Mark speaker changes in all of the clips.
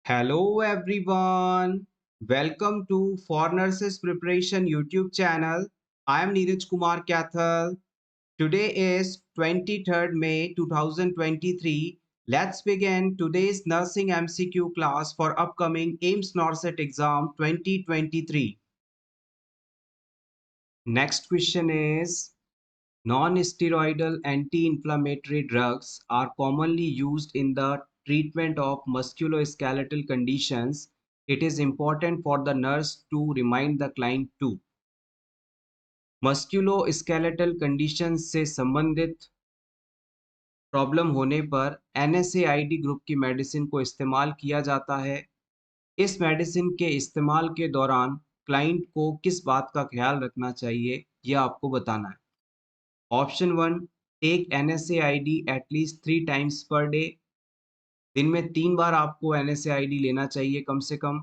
Speaker 1: Hello everyone. Welcome to For Nurses Preparation YouTube channel. I am Neeraj Kumar Kathal. Today is 23rd May 2023. Let's begin today's nursing MCQ class for upcoming AIMS NORCET exam 2023. Next question is: non-steroidal anti-inflammatory drugs are commonly used in the treatment of musculoskeletal conditions. It is important for the nurse to remind the client to musculoskeletal condition से संबंधित problem होने पर NSAID group की medicine को इस्तेमाल किया जाता है। इस मेडिसिन के इस्तेमाल के दौरान क्लाइंट को किस बात का ख्याल रखना चाहिए, यह आपको बताना है। Option 1, take NSAID at least 3 times per day. दिन में 3 बार आपको NSAID लेना चाहिए कम से कम।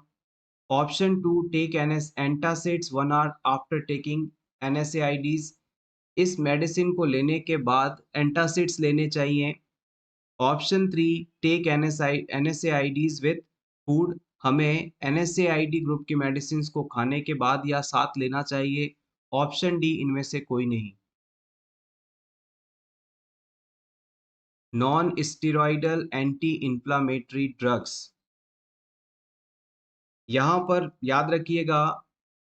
Speaker 1: Option 2, take antacids 1 hour after taking NSAIDs। इस मेडिसिन को लेने के बाद एंटासिड्स लेने चाहिए। Option 3, take NSAIDs with food. हमें NSAID ग्रुप की मेडिसिन को खाने के बाद या साथ लेना चाहिए। ऑप्शन डी इनमें से कोई नहीं। Non steroidal anti inflammatory drugs, यहाँ पर याद रखिएगा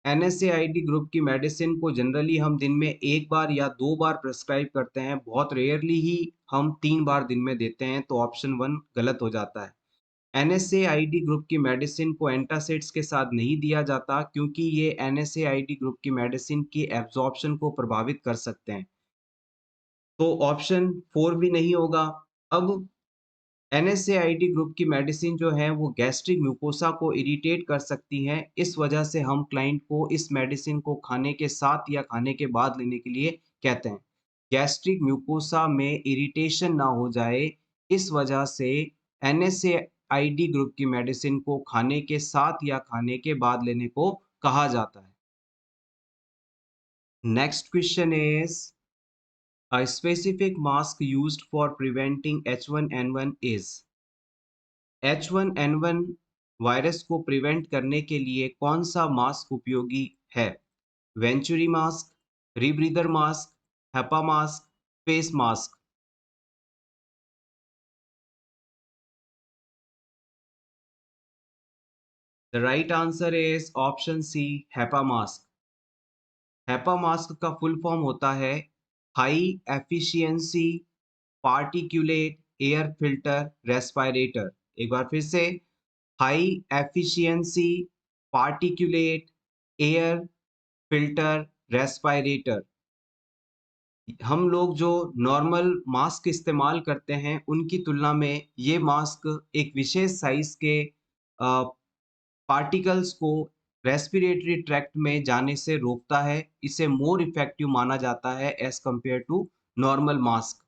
Speaker 1: NSAID ग्रुप की मेडिसिन को जनरली हम दिन में 1 बार या 2 बार प्रिस्क्राइब करते हैं। बहुत रेयरली ही हम 3 बार दिन में देते हैं, तो ऑप्शन 1 गलत हो जाता है। NSAID ग्रुप की मेडिसिन को एंटासिड्स के साथ नहीं दिया जाता क्योंकि ये NSAID ग्रुप की मेडिसिन की एब्जॉर्प्शन को प्रभावित कर सकते हैं। तो ऑप्शन 4 भी नहीं होगा। अब NSAID ग्रुप की मेडिसिन जो है वो गैस्ट्रिक म्यूकोसा को इरिटेट कर सकती हैं। इस वजह से हम क्लाइंट को इस मेडिसिन को खाने के साथ या खाने के बाद लेने के लिए कहते हैं। गैस्ट्रिक म्यूकोसा में इरिटेशन ना हो जाए, इस वजह से NSAID ग्रुप की मेडिसिन को खाने के साथ या खाने के बाद लेने को कहा जाता है। Next question is: a specific mask used for preventing H1N1 is। H1N1 virus को प्रिवेंट करने के लिए कौन सा मास्क उपयोगी है? Venturi mask, rebreather mask, HEPA mask, face mask. The right answer is option C, HEPA mask. HEPA mask का full form होता है high efficiency particulate air filter respirator. एक बार फिर से, high efficiency particulate air filter respirator. हम लोग जो नॉर्मल मास्क इस्तेमाल करते हैं उनकी तुलना में ये मास्क एक विशेष साइज के पार्टिकल्स को रेस्पिरेटरी ट्रैक्ट में जाने से रोकता है। इसे मोर इफेक्टिव माना जाता है as compare to normal mask.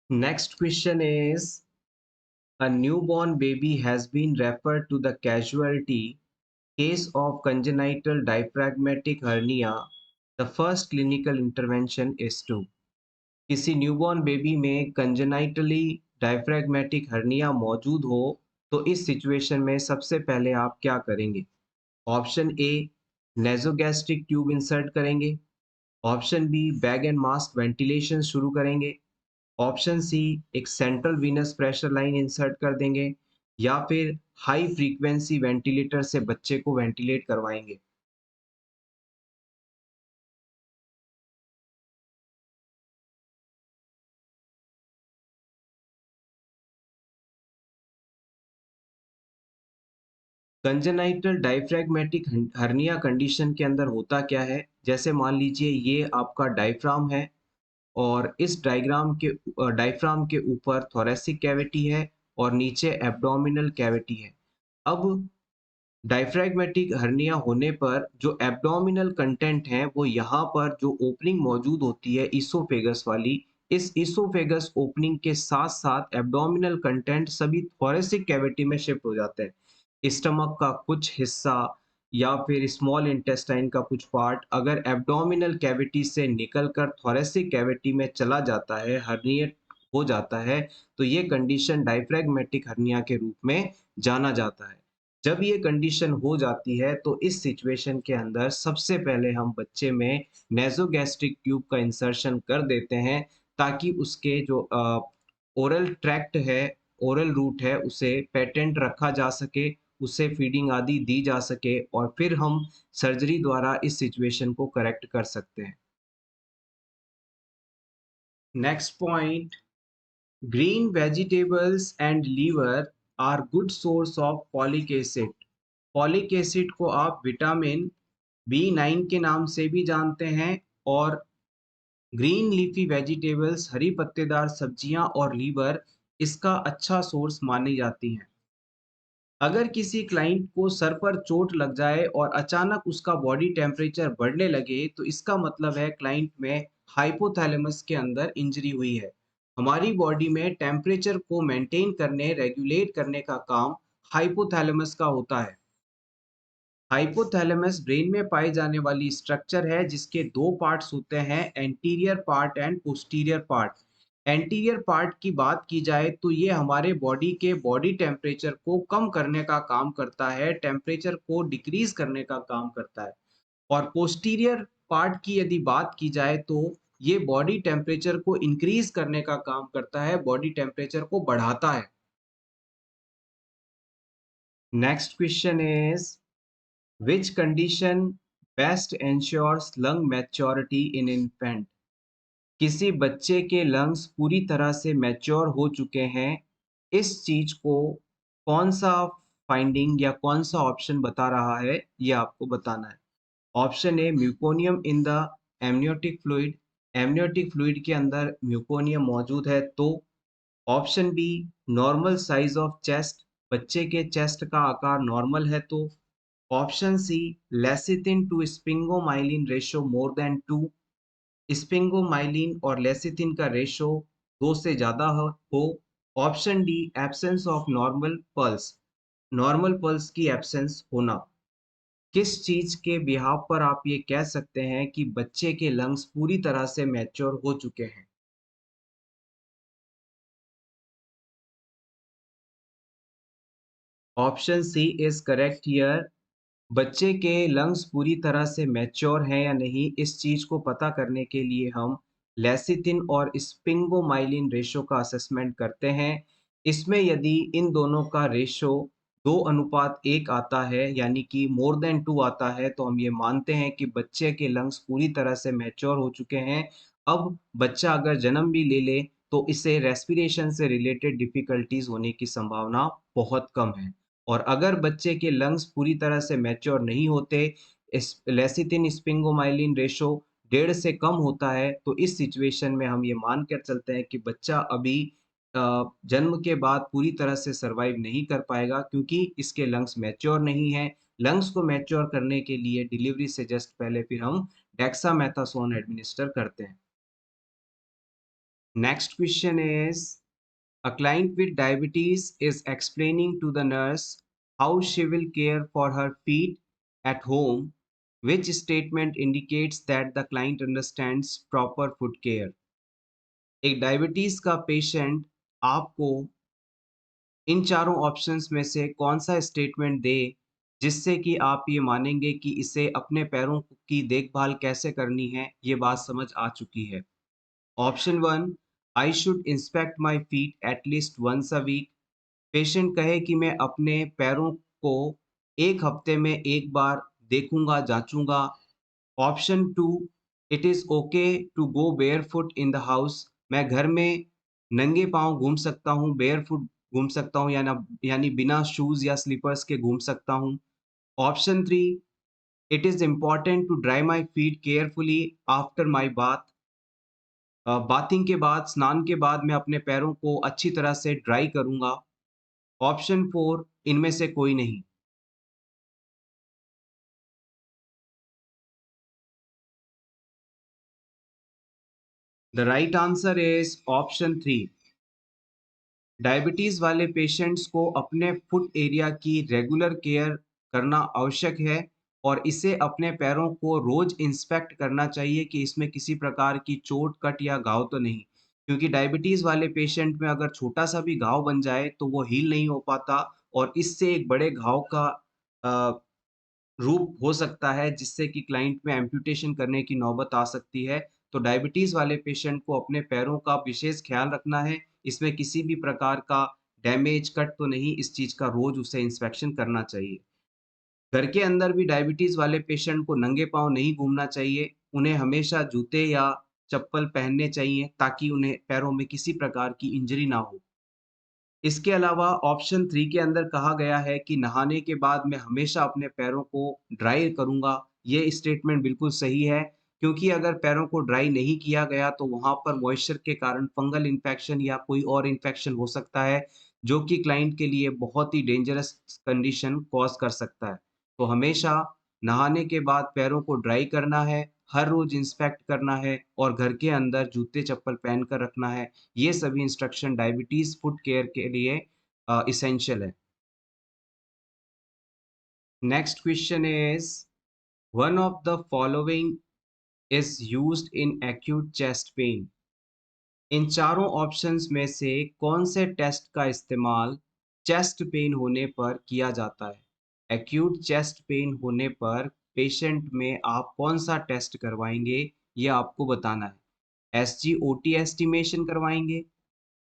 Speaker 1: Next question is: a newborn baby has been referred to the casualty case of congenital diaphragmatic hernia. The first clinical intervention is to। किसी न्यूबॉर्न बेबी में congenitally diaphragmatic hernia मौजूद हो तो इस situation में सबसे पहले आप क्या करेंगे? Option A, nasogastric tube insert करेंगे। Option B, bag and mask ventilation शुरू करेंगे। ऑप्शन सी, एक central venous pressure line insert कर देंगे, या फिर हाई फ्रीक्वेंसी वेंटिलेटर से बच्चे को वेंटिलेट करवाएंगे। कंजेनाइटल डायफ्रैग्मेटिक हर्निया कंडीशन के अंदर होता क्या है? जैसे मान लीजिए ये आपका डायफ्राम है और इस डायफ्राम के ऊपर थोरेसिक कैविटी है और नीचे एब्डोमिनल कैविटी है। अब डायफ्रैग्मेटिक हर्निया होने पर जो एब्डोमिनल कंटेंट है वो यहाँ पर जो ओपनिंग मौजूद होती है ईसोफेगस वाली, इस ईसोफेगस ओपनिंग के साथ साथ एब्डोमिनल कंटेंट सभी थोरेसिक कैविटी में शिफ्ट हो जाते हैं। स्टमक का कुछ हिस्सा या फिर स्मॉल इंटेस्टाइन का कुछ पार्ट अगर एब्डोमिनल कैविटी से निकलकर थोरेसिक कैविटी में चला जाता है हर्निएट हो जाता है, तो ये कंडीशन डायफ्रैग्मेटिक हर्निया के रूप में जाना जाता है। जब ये कंडीशन हो जाती है, तो इस सिचुएशन के अंदर सबसे पहले हम बच्चे में नेज़ोगैस्ट्रिक ट्यूब का इंसर्शन कर देते हैं, ताकि उसके जो ओरल ट्रैक्ट है, ओरल रूट है, उसे पेटेंट रखा जा सके, उसे फीडिंग आदि दी जा सके और फिर हम सर्जरी द्वारा इस सिचुएशन को करेक्ट कर सकते हैं। Next point, green vegetables and liver are good source of folic acid. Folic acid को आप विटामिन B9 के नाम से भी जानते हैं और ग्रीन लीफी वेजिटेबल्स, हरी पत्तेदार सब्जियां और लीवर इसका अच्छा सोर्स मानी जाती हैं। अगर किसी क्लाइंट को सर पर चोट लग जाए और अचानक उसका बॉडी टेम्परेचर बढ़ने लगे, तो इसका मतलब है क्लाइंट में हाइपोथैलेमस के अंदर इंजरी हुई है। हमारी बॉडी में टेम्परेचर को मेंटेन करने, रेगुलेट करने का काम हाइपोथैलेमस का होता है। हाइपोथैलेमस ब्रेन में पाई जाने वाली स्ट्रक्चर है जिसके दो पार्ट्स होते हैं, anterior part and posterior part. Anterior part की बात की जाए तो ये हमारे बॉडी के बॉडी टेम्परेचर को कम करने का काम करता है, टेम्परेचर को डिक्रीज करने का काम करता है। और पोस्टीरियर पार्ट की यदि बात की जाए तो ये बॉडी टेम्परेचर को इंक्रीज करने का काम करता है, बॉडी टेम्परेचर को बढ़ाता है। Next question is, which condition best ensures lung maturity in infant? किसी बच्चे के लंग्स पूरी तरह से मैच्योर हो चुके हैं, इस चीज को कौन सा फाइंडिंग या कौन सा ऑप्शन बता रहा है, ये आपको बताना है। Option A, meconium in the amniotic fluid. Amniotic fluid के अंदर म्यूकोनियम मौजूद है तो। Option B, normal size of chest, बच्चे के चेस्ट का आकार नॉर्मल है तो। Option C, lecithin to sphingomyelin ratio more than 2। Sphingomyelin और लेसिथिन का रेशो 2 से ज़्यादा हो। Option D, absence of normal pulse, normal pulse की एब्सेंस होना। किस चीज़ के बिहाव पर आप ये कह सकते हैं कि बच्चे के लंग्स पूरी तरह से मैच्योर हो चुके हैं? Option C is correct here. बच्चे के लंग्स पूरी तरह से मैच्योर हैं या नहीं, इस चीज़ को पता करने के लिए हम लेसिथिन और स्पिंगोमाइलिन रेशो का असेसमेंट करते हैं। इसमें यदि इन दोनों का रेशो 2:1 आता है, यानी कि मोर देन 2 आता है, तो हम ये मानते हैं कि बच्चे के लंग्स पूरी तरह से मैच्योर हो चुके हैं। अब बच्चा अगर जन्म भी ले ले, तो इसे रेस्पिरेशन से रिलेटेड डिफ़िकल्टीज़ होने की संभावना बहुत कम है। और अगर बच्चे के लंग्स पूरी तरह से मैच्योर नहीं होते, इस लेसिथिन स्पिंगोमाइलिन रेशो 1.5 से कम होता है, तो इस सिचुएशन में हम ये मान कर चलते हैं कि बच्चा अभी जन्म के बाद पूरी तरह से सर्वाइव नहीं कर पाएगा, क्योंकि इसके लंग्स मैच्योर नहीं हैं। लंग्स को मैच्योर करने के लिए डिलीवरी से जस्ट पहले फिर हम डेक्सामेथासोन एडमिनिस्टर करते हैं। Next question is, a client with diabetes is explaining to the nurse how she will care for her feet at home. Which statement indicates that the client understands proper foot care? एक diabetes का patient आपको इन चारों options में से कौन सा statement दे जिससे कि आप ये मानेंगे कि इसे अपने पैरों की देखभाल कैसे करनी है, ये बात समझ आ चुकी है। Option one, I should inspect my feet at least once a week. Patient कहे कि मैं अपने पैरों को 1 हफ्ते में 1 बार देखूँगा, जाँचूँगा। Option 2, it is okay to go barefoot in the house. मैं घर में नंगे पाँव घूम सकता हूँ, बेयरफुट घूम सकता हूँ, यानी बिना शूज़ या स्लीपर्स के घूम सकता हूँ। Option 3, it is important to dry my feet carefully after my bath. Bathing के बाद, स्नान के बाद मैं अपने पैरों को अच्छी तरह से ड्राई करूँगा। ऑप्शन 4, इनमें से कोई नहीं। The right answer is option 3। Diabetes वाले पेशेंट्स को अपने फुट एरिया की रेगुलर केयर करना आवश्यक है और इसे अपने पैरों को रोज इंस्पेक्ट करना चाहिए कि इसमें किसी प्रकार की चोट, कट या घाव तो नहीं। क्योंकि डायबिटीज़ वाले पेशेंट में अगर छोटा-सा भी घाव बन जाए, तो वो हील नहीं हो पाता और इससे एक बड़े घाव का अ, रूप हो सकता है, जिससे कि क्लाइंट में एम्पुटेशन करने की नौबत आ सकती है। तो डायबिटीज़ वाले पेशेंट को अपने पैरों का विशेष ख़्याल रखना है। इसमें किसी भी प्रकार का डैमेज, कट तो नहीं, इस चीज़ का रोज़ उसे इंस्पेक्शन करना चाहिए। घर के अंदर भी डायबिटीज़ वाले पेशेंट को नंगे पाँव नहीं घूमना चाहिए। उन्हें हमेशा जूते या चप्पल पहनने चाहिए ताकि उन्हें पैरों में किसी प्रकार की इंजरी ना हो। इसके अलावा ऑप्शन 3 के अंदर कहा गया है कि नहाने के बाद मैं हमेशा अपने पैरों को ड्राई करूँगा। ये स्टेटमेंट बिल्कुल सही है, क्योंकि अगर पैरों को ड्राई नहीं किया गया तो वहाँ पर मॉइस्चर के कारण फंगल इन्फेक्शन या कोई और इन्फेक्शन हो सकता है, जो कि क्लाइंट के लिए बहुत ही डेंजरस कंडीशन कॉज़ कर सकता है। तो हमेशा नहाने के बाद पैरों को ड्राई करना है, हर रोज़ इंस्पेक्ट करना है और घर के अंदर जूते-चप्पल पहन कर रखना है। ये सभी इंस्ट्रक्शन डायबिटीज़ फुट केयर के लिए एसेंशियल है। Next question is one of the following is used in acute chest pain. इन चारों ऑप्शंस में से कौन से टेस्ट का इस्तेमाल चेस्ट पेन होने पर किया जाता है? एक्यूट चेस्ट पेन होने पर पेशेंट में आप कौन-सा टेस्ट करवाएँगे, ये आपको बताना है। एसजीओटी एस्टिमेशन करवाएँगे,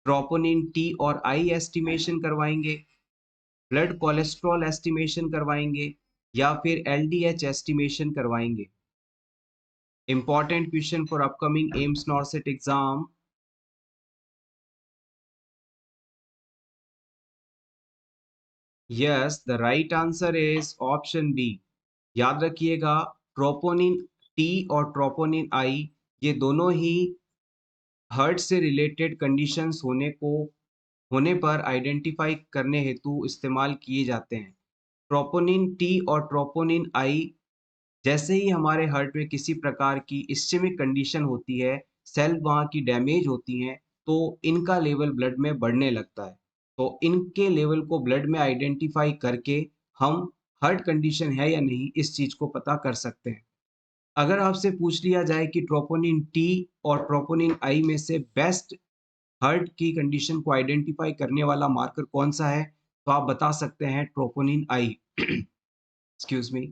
Speaker 1: ट्रोपोनिन टी और आई एस्टिमेशन करवाएँगे, ब्लड कोलेस्ट्रॉल एस्टिमेशन करवाएँगे या फिर एलडीएच एस्टिमेशन करवाएँगे। Important question for upcoming AIIMS NORCET exam. Yes, the right answer is option B. याद रखिएगा, ट्रोपोनिन टी और ट्रोपोनिन आई ये दोनों ही हार्ट से रिलेटेड कंडीशंस होने पर आइडेंटिफ़ाई करने हेतु इस्तेमाल किए जाते हैं। ट्रोपोनिन टी और ट्रोपोनिन आई जैसे ही हमारे हार्ट में किसी प्रकार की इस्चेमिक कंडीशन होती है, सेल वहाँ की डैमेज होती हैं, तो इनका लेवल ब्लड में बढ़ने लगता है। तो इनके लेवल को ब्लड में आइडेंटिफ़ाई करके हम हार्ट कंडीशन है या नहीं, इस चीज़ को पता कर सकते हैं। अगर आपसे पूछ लिया जाए कि ट्रोपोनिन टी और ट्रोपोनिन आई में से बेस्ट हार्ट की कंडीशन को आइडेंटिफ़ाई करने वाला मार्कर कौन-सा है? तो आप बता सकते हैं troponin I. Excuse me.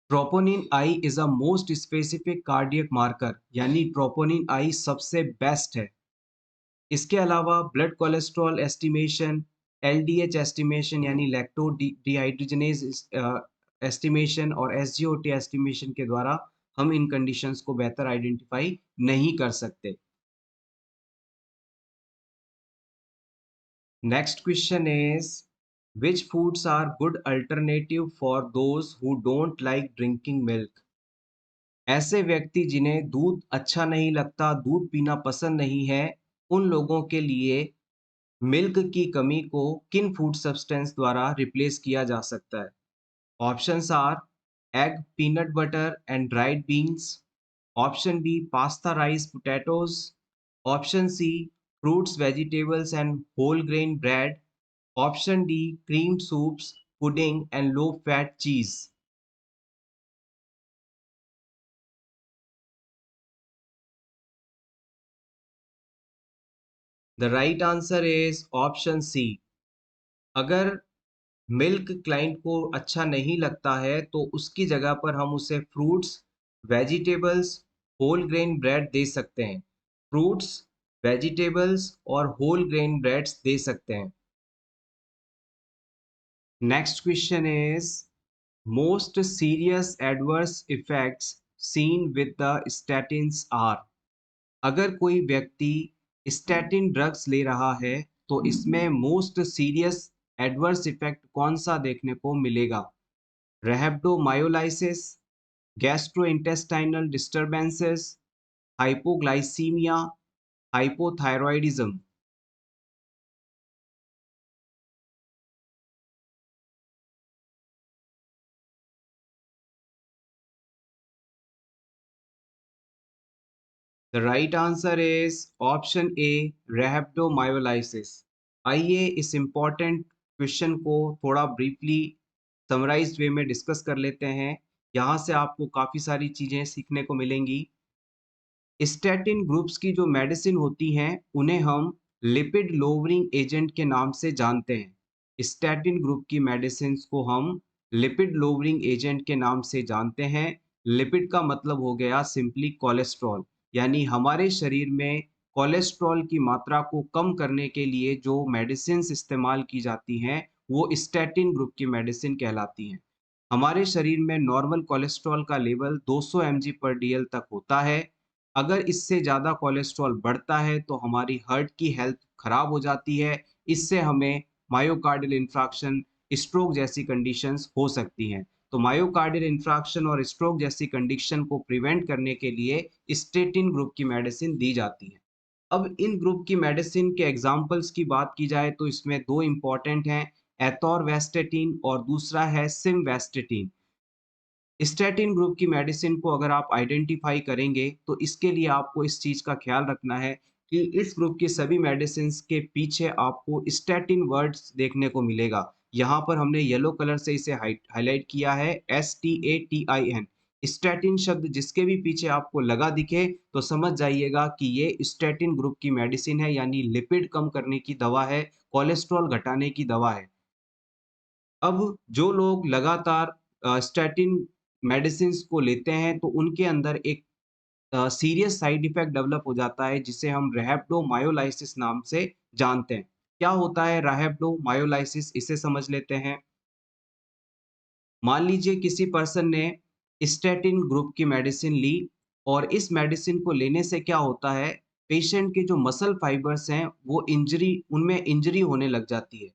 Speaker 1: Troponin I is a most specific cardiac marker, यानी ट्रोपोनिन आई सबसे बेस्ट है। इसके अलावा blood cholesterol estimation, LDH estimation यानी लैक्टो डिहाइड्रोजनेज एस्टिमेशन और एसजीओटी एस्टिमेशन के द्वारा हम इन कंडीशंस को बेहतर आइडेंटिफ़ाई नहीं कर सकते। Next question is which foods are good alternative for those who don't like drinking milk? ऐसे व्यक्ति जिन्हें दूध अच्छा नहीं लगता, दूध पीना पसंद नहीं है, उन लोगों के लिए मिल्क की कमी को किन फूड सब्सटेंस द्वारा रिप्लेस किया जा सकता है? Options are egg, peanut butter and dried beans, option B pasta rice potatoes, option C fruits, vegetables and whole grain bread, option D cream soups, pudding and low fat cheese. The right answer is option C. अगर milk client को अच्छा नहीं लगता है, तो उसकी जगह पर हम उसे fruits, vegetables, whole grain bread दे सकते हैं। फ्रूट्स, वेजिटेबल्स और होल ग्रेन ब्रेड्स दे सकते हैं। Next question is most serious adverse effects seen with the statins are. अगर कोई व्यक्ति स्टैटिन ड्रग्स ले रहा है, तो इसमें मोस्ट सीरियस एडवर्स इफ़ेक्ट कौन-सा देखने को मिलेगा? rhabdomyolysis, gastrointestinal disturbances, hypoglycemia, hypothyroidism। The right answer is option A, rhabdomyolysis। आइए इस इम्पोर्टेंट क्वेश्चन को थोड़ा ब्रीफली समराइज्ड वे में डिस्कस कर लेते हैं। यहाँ से आपको काफ़ी सारी चीज़ें सीखने को मिलेंगी। स्टैटिन ग्रुप्स की जो मेडिसिन होती हैं, उन्हें हम लिपिड लोअरिंग एजेंट के नाम से जानते हैं। स्टैटिन ग्रुप की मेडिसिन को हम लिपिड लोअरिंग एजेंट के नाम से जानते हैं। लिपिड का मतलब हो गया सिंपली कोलेस्ट्रॉल, यानी हमारे शरीर में कोलेस्ट्रॉल की मात्रा को कम करने के लिए जो मेडिसिन इस्तेमाल की जाती हैं, वो स्टैटिन ग्रुप की मेडिसिन कहलाती हैं। हमारे शरीर में नॉर्मल कोलेस्ट्रॉल का लेवल 200 mg पर डीएल तक होता है। अगर इससे ज़्यादा कोलेस्ट्रॉल बढ़ता है तो हमारी हार्ट की हेल्थ खराब हो जाती है। इससे हमें मायोकार्डियल इंफ्राक्शन, स्ट्रोक जैसी कंडीशंस हो सकती हैं। तो मायोकार्डियल इंफ्राक्शन और स्ट्रोक जैसी कंडीशन को प्रिवेंट करने के लिए स्टेटिन ग्रुप की मेडिसिन दी जाती है। अब इन ग्रुप की मेडिसिन के एग्जाम्पल्स की बात की जाए तो इसमें दो इम्पॉर्टेंट हैं, एथॉरवेस्टेटिन और दूसरा है सिमवेस्टेटिन। स्टैटिन ग्रुप की मेडिसिन को अगर आप आइडेंटिफाई करेंगे तो इसके लिए आपको इस चीज़ का ख्याल रखना है कि इस ग्रुप की सभी मेडिसिन्स के पीछे आपको स्टैटिन वर्ड्स देखने को मिलेगा। यहाँ पर हमने येलो कलर से इसे हाइलाइट किया है, STATIN। स्टैटिन शब्द जिसके भी पीछे आपको लगा दिखे तो समझ जाइएगा कि ये स्टैटिन ग्रुप की मेडिसिन है, यानी लिपिड कम करने की दवा है, कोलेस्ट्रॉल घटाने की दवा है। अब जो लोग लगातार स्टैटिन मेडिसिन्स को लेते हैं तो उनके अंदर एक सीरियस साइड इफेक्ट डेवलप हो जाता है जिसे हम रैप्टोमायोलाइसिस नाम से जानते हैं। क्या होता है रैप्टोमायोलाइसिस, इसे समझ लेते हैं। मान लीजिए किसी पर्सन ने स्टैटिन ग्रुप की मेडिसिन ली और इस मेडिसिन को लेने से क्या होता है, पेशेंट के जो मसल फाइबर्स हैं वो उनमें इंजरी होने लग जाती है।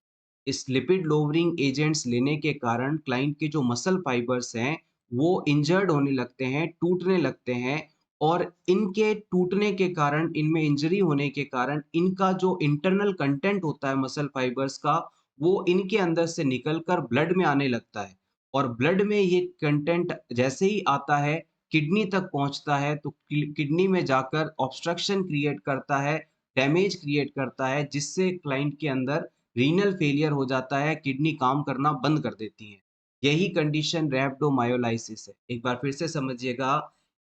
Speaker 1: इस लिपिड लोअरिंग एजेंट्स लेने के कारण क्लाइंट के जो मसल फाइबर्स हैं वो इंजर्ड होने लगते हैं, टूटने लगते हैं, और इनके टूटने के कारण, इनमें इंजरी होने के कारण इनका जो इंटरनल कंटेंट होता है मसल फाइबर्स का, वो इनके अंदर से निकलकर ब्लड में आने लगता है। और ब्लड में ये कंटेंट जैसे ही आता है, किडनी तक पहुंचता है तो किडनी में जाकर ऑब्स्ट्रक्शन क्रिएट करता है, डैमेज क्रिएट करता है, जिससे क्लाइंट के अंदर रीनल फेलियर हो जाता है, किडनी काम करना बंद कर देती है। यही कंडीशन रैप्टोमायोलाइसिस है। एक बार फिर से समझिएगा,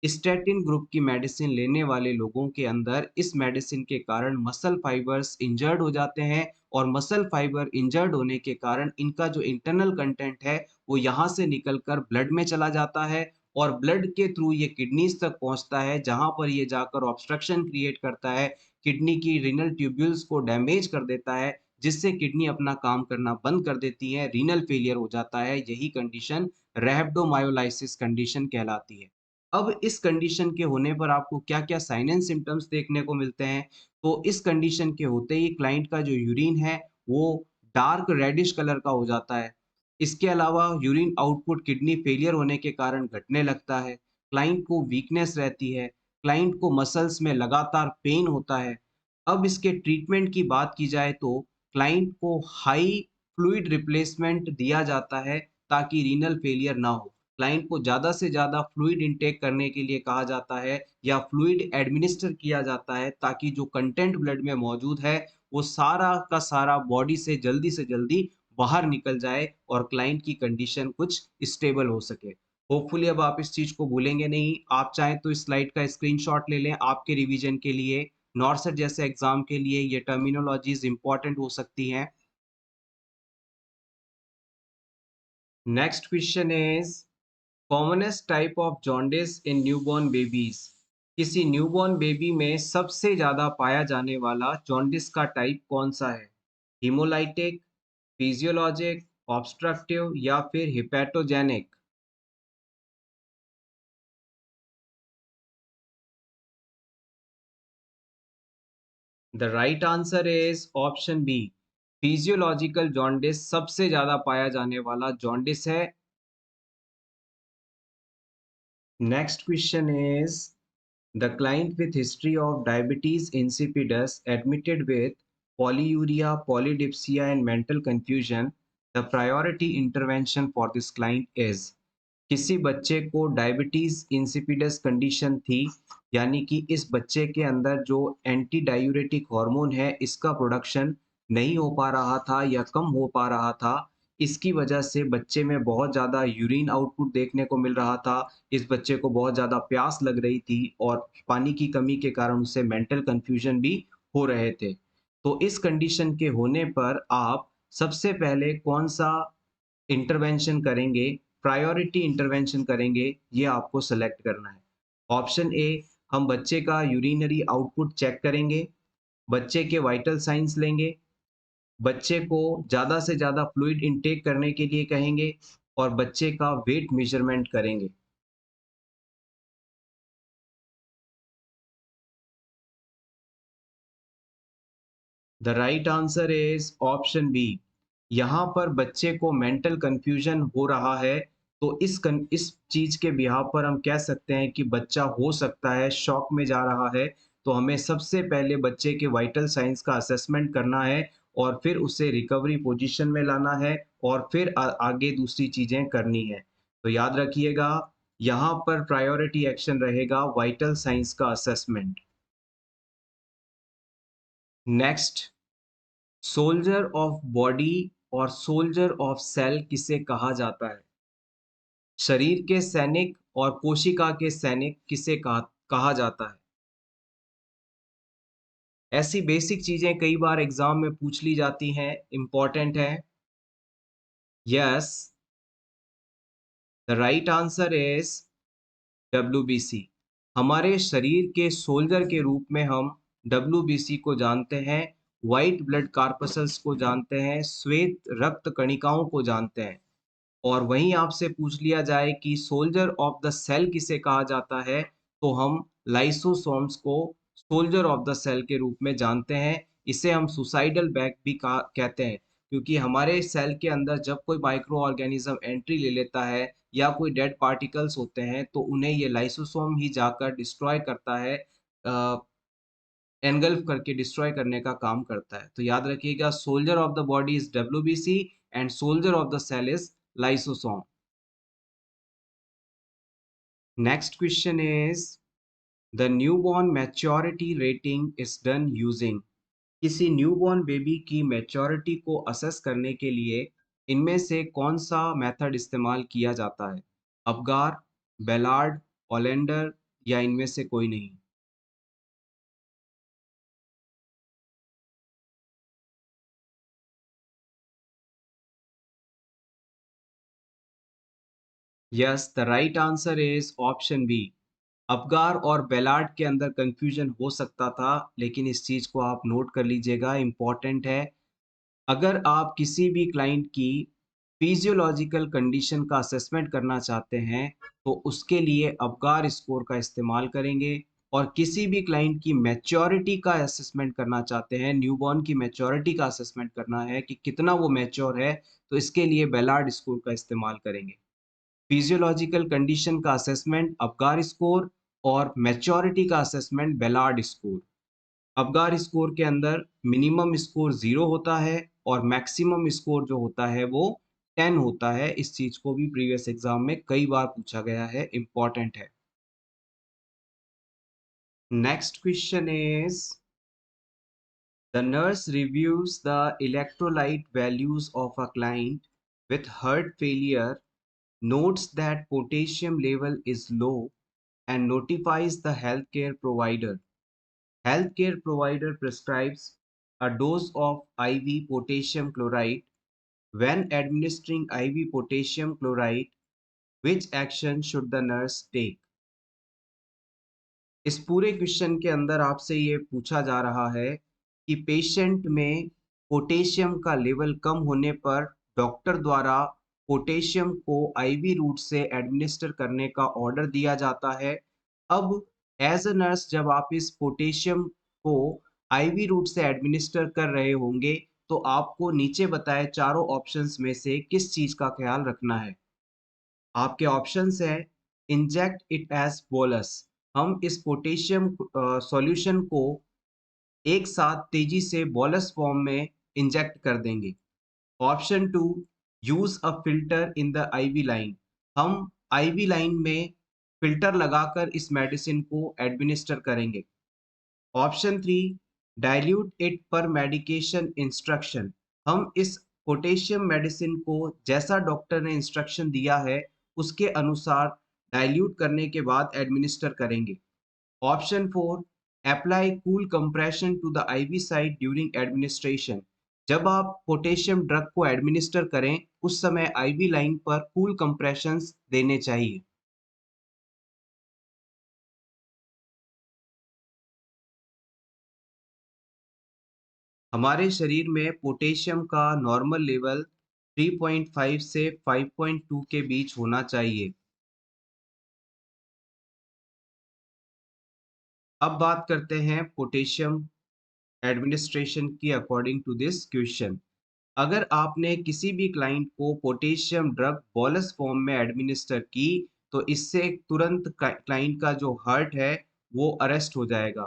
Speaker 1: स्टैटिन ग्रुप की मेडिसिन लेने वाले लोगों के अंदर इस मेडिसिन के कारण मसल फाइबर्स इंजर्ड हो जाते हैं, और मसल फाइबर इंजर्ड होने के कारण इनका जो इंटरनल कंटेंट है वो यहाँ से निकलकर ब्लड में चला जाता है, और ब्लड के थ्रू ये किडनीज तक पहुँचता है, जहाँ पर ये जाकर ऑब्स्ट्रक्शन क्रिएट करता है, किडनी की रीनल ट्यूब्यूल्स को डैमेज कर देता है, जिससे किडनी अपना काम करना बंद कर देती है, रीनल फेलियर हो जाता है। यही कंडीशन रैप्टोमायोलाइसिस कंडीशन कहलाती है। अब इस कंडीशन के होने पर आपको क्या-क्या साइन एंड सिम्पटम्स देखने को मिलते हैं? तो इस कंडीशन के होते ही क्लाइंट का जो यूरिन है, वो डार्क रेडिश कलर का हो जाता है। इसके अलावा यूरिन आउटपुट किडनी फेलियर होने के कारण घटने लगता है। क्लाइंट को वीकनेस रहती है, क्लाइंट को मसल्स में लगातार पेन होता है। अब इसके ट्रीटमेंट की बात की जाए तो क्लाइंट को हाई फ्लूइड रिप्लेसमेंट दिया जाता है ताकि रीनल फेलियर ना हो। क्लाइंट को ज़्यादा से ज़्यादा फ्लूइड इनटेक करने के लिए कहा जाता है, या फ्लूइड एडमिनिस्टर किया जाता है ताकि जो कंटेंट ब्लड में मौजूद है वो सारा का सारा बॉडी से जल्दी बाहर निकल जाए और क्लाइंट की कंडीशन कुछ स्टेबल हो सके। होपफुली अब आप इस चीज़ को भूलेंगे नहीं। आप चाहें तो इस स्लाइड का स्क्रीनशॉट ले लें आपके रिवीजन के लिए। नॉर्सर जैसे एग्ज़ाम के लिए ये टर्मिनोलॉजीज़ इम्पोर्टेंट हो सकती हैं। Next question is commonest type of jaundice in newborn babies. किसी न्यूबॉर्न बेबी में सबसे ज्यादा पाया जाने वाला जॉन्डिस का टाइप कौन सा है? हीमोलाइटिक, फिजियोलॉजिक, ऑब्स्ट्रक्टिव या फिर hepatogenic? The right answer is option B, physiological jaundice सबसे ज्यादा पाया जाने वाला जॉन्डिस है। Next question is the client with history of diabetes insipidus admitted with polyuria, polydipsia, and mental confusion, the priority intervention for this client is। किसी बच्चे को diabetes insipidus condition थी, यानी कि इस बच्चे के अंदर जो एंटी डायूरेटिक हार्मोन है इसका प्रोडक्शन नहीं हो पा रहा था या कम हो पा रहा था। इसकी वजह से बच्चे में बहुत ज़्यादा यूरिन आउटपुट देखने को मिल रहा था। इस बच्चे को बहुत ज़्यादा प्यास लग रही थी और पानी की कमी के कारण उसे मेंटल कन्फ्यूजन भी हो रहे थे। तो इस कंडीशन के होने पर आप सबसे पहले कौन-सा इंटरवेंशन करेंगे, प्रायोरिटी इंटरवेंशन करेंगे, ये आपको सेलेक्ट करना है। ऑप्शन ए, हम बच्चे का यूरिनरी आउटपुट चेक करेंगे, बच्चे के वाइटल साइंस लेंगे, बच्चे को ज़्यादा से ज़्यादा फ्लूइड इनटेक करने के लिए कहेंगे और बच्चे का वेट मेजरमेंट करेंगे। The right answer is option B. यहाँ पर बच्चे को मेंटल कंफ्यूजन हो रहा है, तो इस चीज के बिहाव पर हम कह सकते हैं कि बच्चा हो सकता है शॉक में जा रहा है। तो हमें सबसे पहले बच्चे के वाइटल साइंस का असेसमेंट करना है और फिर उसे रिकवरी पोजीशन में लाना है और फिर आगे दूसरी चीजें करनी है। तो याद रखिएगा, यहाँ पर प्रायोरिटी एक्शन रहेगा वाइटल साइंस का assessment. Next, soldier of body और सोल्जर ऑफ सेल किसे कहा जाता है? शरीर के सैनिक और कोशिका के सैनिक किसे कहा जाता है? ऐसी बेसिक चीजें कई बार एग्जाम में पूछ ली जाती हैं, इंपॉर्टेंट है। Yes, the right answer is WBC. हमारे शरीर के सोल्जर के रूप में हम डब्ल्यूबीसी को जानते हैं, व्हाइट ब्लड कार्पसल्स को जानते हैं, श्वेत रक्त कणिकाओं को जानते हैं। और वहीं आपसे पूछ लिया जाए कि सोल्जर ऑफ द सेल किसे कहा जाता है, तो हम लाइसोसोम्स को सोल्जर ऑफ द सेल के रूप में जानते हैं। इसे हम सुसाइडल बैग भी कहते हैं, क्योंकि हमारे सेल के अंदर जब कोई माइक्रो ऑर्गेनिज्म एंट्री ले लेता है या कोई डेड पार्टिकल्स होते हैं, तो उन्हें ये लाइसोसोम ही जाकर डिस्ट्रॉय करता है, एनगल्फ करके डिस्ट्रॉय करने का काम करता है। तो याद रखिएगा, soldier of the body is WBC and soldier of the cell is lysosome. Next question is, the newborn maturity rating is done using। किसी न्यूबॉर्न बेबी की मैच्योरिटी को असेस करने के लिए इनमें से कौन सा मेथड इस्तेमाल किया जाता है? अपगार, बेलार्ड, ओलेंडर या इनमें से कोई नहीं? Yes, the right answer is option B. Apgar और बेलार्ड के अंदर कंफ्यूजन हो सकता था, लेकिन इस चीज को आप नोट कर लीजिएगा, इंपॉर्टेंट है। अगर आप किसी भी क्लाइंट की फिजियोलॉजिकल कंडीशन का असेसमेंट करना चाहते हैं, तो उसके लिए अबगार स्कोर का इस्तेमाल करेंगे। और किसी भी क्लाइंट की मैच्योरिटी का असेसमेंट करना चाहते हैं, न्यूबॉर्न की मैच्योरिटी का असेसमेंट करना है कि कितना वो मैच्योर है, तो इसके लिए बेलार्ड स्कोर का इस्तेमाल करेंगे। फिजियोलॉजिकल कंडीशन का असेसमेंट अबगार स्कोर और मैच्योरिटी का assessment Ballard score. Apgar score के अंदर मिनिमम स्कोर 0 होता है और मैक्सिमम स्कोर जो होता है वो 10 होता है। इस चीज को भी प्रीवियस एग्जाम में कई बार पूछा गया है, इंपॉर्टेंट है। Next question is, the nurse reviews the electrolyte values of a client with heart failure, notes that potassium level is low and notifies the healthcare provider. Healthcare provider prescribes a dose of IV potassium chloride. When administering IV potassium chloride, which action should the nurse take? इस पूरे question के अंदर आपसे ये पूछा जा रहा है कि पेशेंट में पोटेशियम का लेवल कम होने पर डॉक्टर द्वारा पोटेशियम को आईवी रूट से एडमिनिस्टर करने का ऑर्डर दिया जाता है। अब एज अ नर्स जब आप इस पोटेशियम को आईवी रूट से एडमिनिस्टर कर रहे होंगे, तो आपको नीचे बताए चारों ऑप्शंस में से किस चीज का ख्याल रखना है? आपके ऑप्शंस हैं, इंजेक्ट इट एज बोलस। हम इस पोटेशियम सॉल्यूशन को एक साथ तेजी से बोलस फॉर्म में इंजेक्ट कर देंगे। Option two, use a filter in the IV line. हम आईवी लाइन में फिल्टर लगाकर इस मेडिसिन को एडमिनिस्टर करेंगे। Option three, dilute it per medication instruction. हम इस पोटेशियम मेडिसिन को जैसा डॉक्टर ने इंस्ट्रक्शन दिया है उसके अनुसार डाइल्यूट करने के बाद एडमिनिस्टर करेंगे। Option 4, apply cool compression to the IV site during administration. जब आप पोटेशियम ड्रग को एडमिनिस्टर करें उस समय आईवी लाइन पर कूल कंप्रेशंस देने चाहिए। हमारे शरीर में पोटेशियम का नॉर्मल लेवल 3.5 से 5.2 के बीच होना चाहिए। अब बात करते हैं पोटेशियम एडमिनिस्ट्रेशन की अकॉर्डिंग टू दिस क्वेश्चन। अगर आपने किसी भी क्लाइंट को पोटेशियम ड्रग बोलस फॉर्म में एडमिनिस्टर की तो इससे तुरंत क्लाइंट का जो हार्ट है वो अरेस्ट हो जाएगा।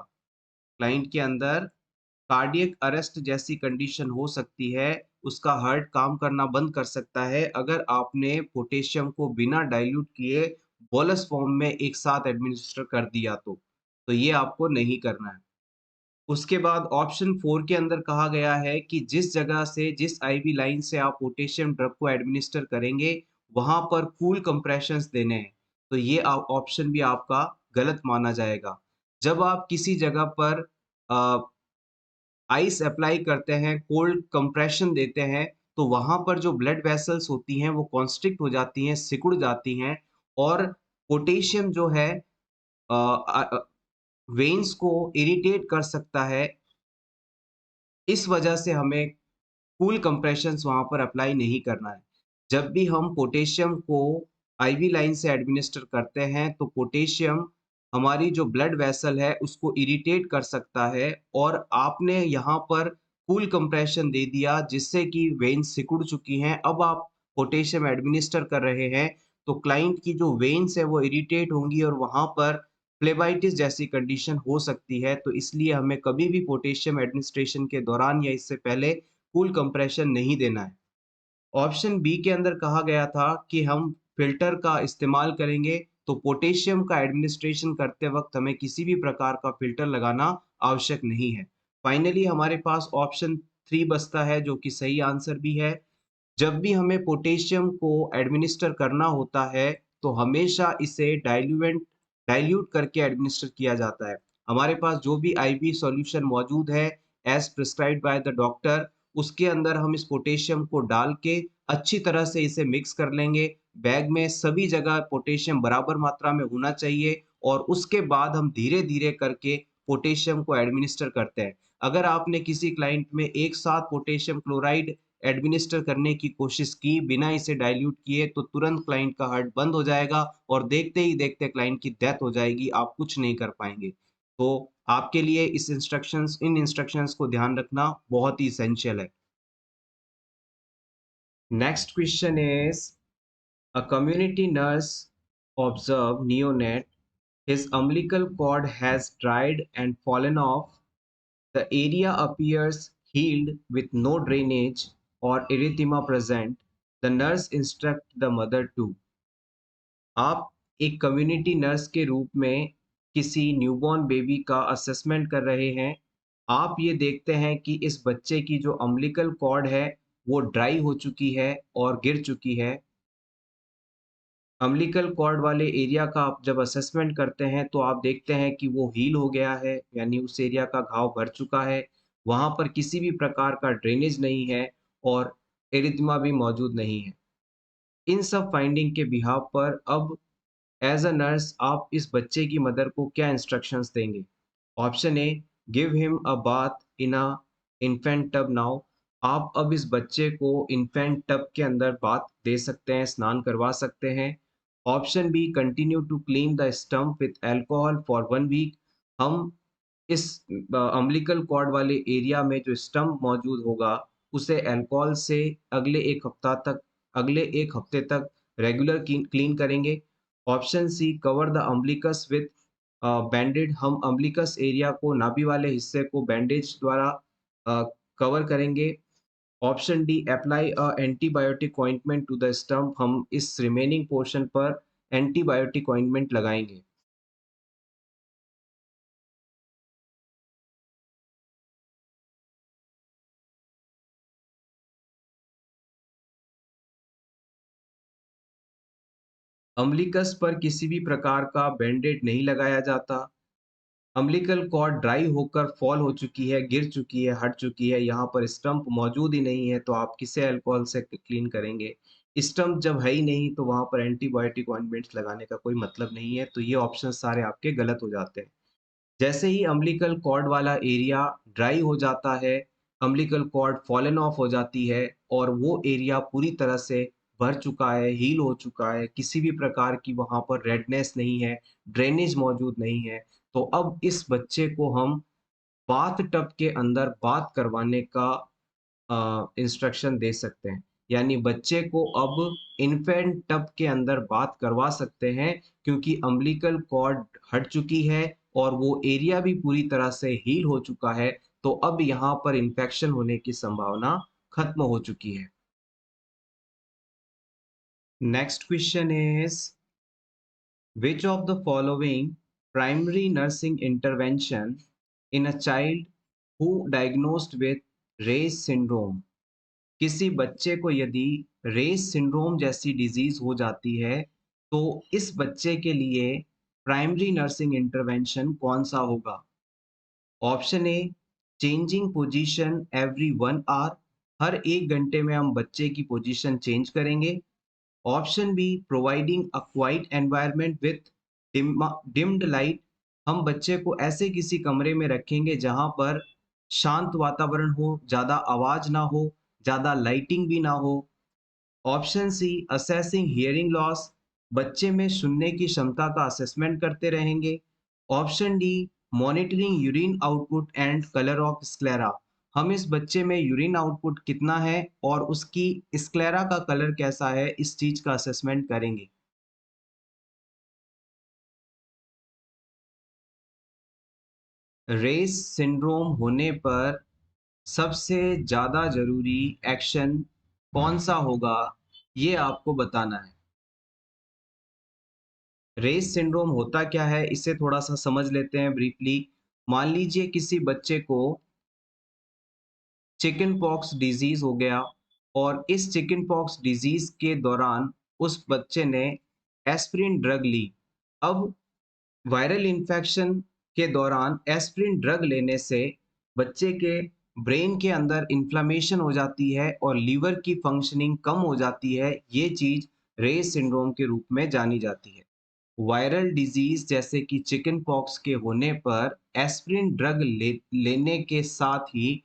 Speaker 1: क्लाइंट के अंदर कार्डियक अरेस्ट जैसी कंडीशन हो सकती है, उसका हार्ट काम करना बंद कर सकता है अगर आपने पोटेशियम को बिना डाइल्यूट किए बोलस फॉर्म में एक साथ एडमिनिस्टर कर दिया तो ये आपको नहीं करना है। उसके बाद ऑप्शन 4 के अंदर कहा गया है कि जिस जगह से जिस आईवी लाइन से आप पोटेशियम ड्रग को एडमिनिस्टर करेंगे, वहाँ पर कूल कंप्रेशंस देने हैं। तो ये ऑप्शन भी आपका गलत माना जाएगा। जब आप किसी जगह पर अ, आइस अप्लाई करते हैं, कोल्ड कंप्रेशन देते हैं, तो वहाँ पर जो ब्लड वेसल्स होती हैं, वो कॉन्स्ट्रिक्ट हो जाती हैं, सिकुड़ जाती हैं और पोटेशियम जो है वेन्स को इरिटेट कर सकता है। इस वजह से हमें कूल कंप्रेशंस वहाँ पर अप्लाई नहीं करना है। जब भी हम पोटेशियम को आईवी लाइन से एडमिनिस्टर करते हैं, तो पोटेशियम हमारी जो ब्लड वेसल है, उसको इरिटेट कर सकता है और आपने यहाँ पर कूल कंप्रेशन दे दिया, जिससे कि वेन्स सिकुड़ चुकी हैं। अब आप पोटेशियम एडमिनिस्टर कर रहे हैं, तो क्लाइंट की जो वेन्स है, वो इरिटेट होंगी और वहाँ पर फ्लेबाइटिस जैसी कंडीशन हो सकती है। तो इसलिए हमें कभी भी पोटेशियम एडमिनिस्ट्रेशन के दौरान या इससे पहले कूल कंप्रेशन नहीं देना है। ऑप्शन बी के अंदर कहा गया था कि हम फ़िल्टर का इस्तेमाल करेंगे, तो पोटेशियम का एडमिनिस्ट्रेशन करते वक़्त हमें किसी भी प्रकार का फ़िल्टर लगाना आवश्यक नहीं है। फाइनली हमारे पास ऑप्शन 3 बचता है जो कि सही आंसर भी है। जब भी हमें पोटेशियम को एडमिनिस्टर करना होता है, तो हमेशा इसे डाइल्यूट करके एडमिनिस्टर किया जाता है। हमारे पास जो भी आईवी सॉल्यूशन मौजूद है, as prescribed by the doctor, उसके अंदर हम इस पोटेशियम को डाल के अच्छी तरह से इसे मिक्स कर लेंगे। बैग में सभी जगह पोटेशियम बराबर मात्रा में होना चाहिए और उसके बाद हम धीरे-धीरे करके पोटेशियम को एडमिनिस्टर करते हैं। अगर आपने किसी क्लाइंट में एक साथ पोटेशियम क्लोराइड एडमिनिस्टर करने की कोशिश की बिना इसे डाइल्यूट किए तो तुरंत क्लाइंट का हार्ट बंद हो जाएगा और देखते ही देखते क्लाइंट की डेथ हो जाएगी, आप कुछ नहीं कर पाएँगे। तो आपके लिए इन इंस्ट्रक्शंस को ध्यान रखना बहुत ही एसेंशियल है। Next question is a community nurse observed neonate. His umbilical cord has dried and fallen off. The area appears healed with no drainage or erythema present. The nurse instruct the mother to। आप एक community nurse के रूप में किसी newborn baby का assessment कर रहे हैं। आप ये देखते हैं कि इस बच्चे की जो अम्बिलिकल कॉर्ड है, वो ड्राई हो चुकी है और गिर चुकी है। अम्बिलिकल कॉर्ड वाले एरिया का आप जब असेसमेंट करते हैं, तो आप देखते हैं कि वो हील हो गया है, यानी उस एरिया का घाव भर चुका है। वहाँ पर किसी भी प्रकार का ड्रेनेज नहीं है और एरिथ्मा भी मौजूद नहीं है। इन सब फाइंडिंग के बिहाफ पर अब एज अ नर्स आप इस बच्चे की मदर को क्या इंस्ट्रक्शंस देंगे? Option A, give him a bath in a infant tub now. आप अब इस बच्चे को इन्फेंट टब के अंदर बाथ दे सकते हैं, स्नान करवा सकते हैं। Option B, continue to clean the stump with alcohol for 1 week. हम इस अम्बिलिकल कॉर्ड वाले एरिया में जो स्टम्प मौजूद होगा, उसे अल्कोहल से अगले 1 हफ्ते तक रेगुलर क्लीन करेंगे। ऑप्शन सी, cover the umbilicus with banded. हम अम्बिलिकस एरिया को, नाभि वाले हिस्से को बैंडेज द्वारा अ, कवर करेंगे। Option D, apply antibiotic ointment to the stump. हम इस रिमेनिंग पोर्शन पर एंटीबायोटिक ऑइंटमेंट लगाएँगे। अम्बिलिकस पर किसी भी प्रकार का बैंडेड नहीं लगाया जाता। अम्बिलिकल कॉर्ड ड्राई होकर फॉल हो चुकी है, गिर चुकी है, हट चुकी है, यहाँ पर स्टंप मौजूद ही नहीं है, तो आप किसे अल्कोहल से क्लीन करेंगे? स्टंप जब है ही नहीं, तो वहाँ पर एंटीबायोटिक ऑइंटमेंट्स लगाने का कोई मतलब नहीं है, तो ये ऑप्शन सारे आपके गलत हो जाते हैं। जैसे ही अम्बिलिकल कॉर्ड वाला एरिया ड्राई हो जाता है, अम्बिलिकल कॉर्ड फॉलन ऑफ हो जाती है और वो एरिया पूरी तरह से भर चुका है, हील हो चुका है, किसी भी प्रकार की वहाँ पर रेडनेस नहीं है, ड्रेनेज मौजूद नहीं है, तो अब इस बच्चे को हम बाथ टब के अंदर बात करवाने का इंस्ट्रक्शन दे सकते हैं। यानी बच्चे को अब इन्फेंट टब के अंदर बात करवा सकते हैं क्योंकि अम्बिलिकल कॉर्ड हट चुकी है और वो एरिया भी पूरी तरह से हील हो चुका है, तो अब यहाँ पर इन्फेक्शन होने की संभावना खत्म हो चुकी है। Next question is which of the following primary nursing intervention in a child who diagnosed with Reye's syndrome किसी बच्चे को यदि रेस सिंड्रोम जैसी डिजीज हो जाती है तो इस बच्चे के लिए प्राइमरी नर्सिंग इंटरवेंशन कौन सा होगा? Option A changing position every 1 hour, हर 1 घंटे में हम बच्चे की पोजीशन चेंज करेंगे। Option B providing a quiet environment with dimmed light, हम बच्चे को ऐसे किसी कमरे में रखेंगे जहां पर शांत वातावरण हो, ज्यादा आवाज ना हो, ज्यादा लाइटिंग भी ना हो। Option C assessing hearing loss, बच्चे में सुनने की क्षमता का असेसमेंट करते रहेंगे। Option D monitoring urine output and colour of sclera, हम इस बच्चे में यूरिन आउटपुट कितना है और उसकी स्क्लेरा का कलर कैसा है, इस चीज का असेसमेंट करेंगे। रेस सिंड्रोम होने पर सबसे ज्यादा जरूरी एक्शन कौन सा होगा, ये आपको बताना है। रेस सिंड्रोम होता क्या है, इसे थोड़ा सा समझ लेते हैं ब्रीफली। मान लीजिए किसी बच्चे को चिकन पॉक्स डिजीज हो गया और इस चिकन पॉक्स डिजीज के दौरान उस बच्चे ने एस्पिरिन ड्रग ली। अब वायरल इन्फेक्शन के दौरान एस्पिरिन ड्रग लेने से बच्चे के ब्रेन के अंदर इन्फ्लेमेशन हो जाती है और लीवर की फंक्शनिंग कम हो जाती है। ये चीज रेस सिंड्रोम के रूप में जानी जाती है। वायरल डिजीज जैसे कि चिकन पॉक्स के होने पर एस्पिरिन ड्रग लेने के साथ ही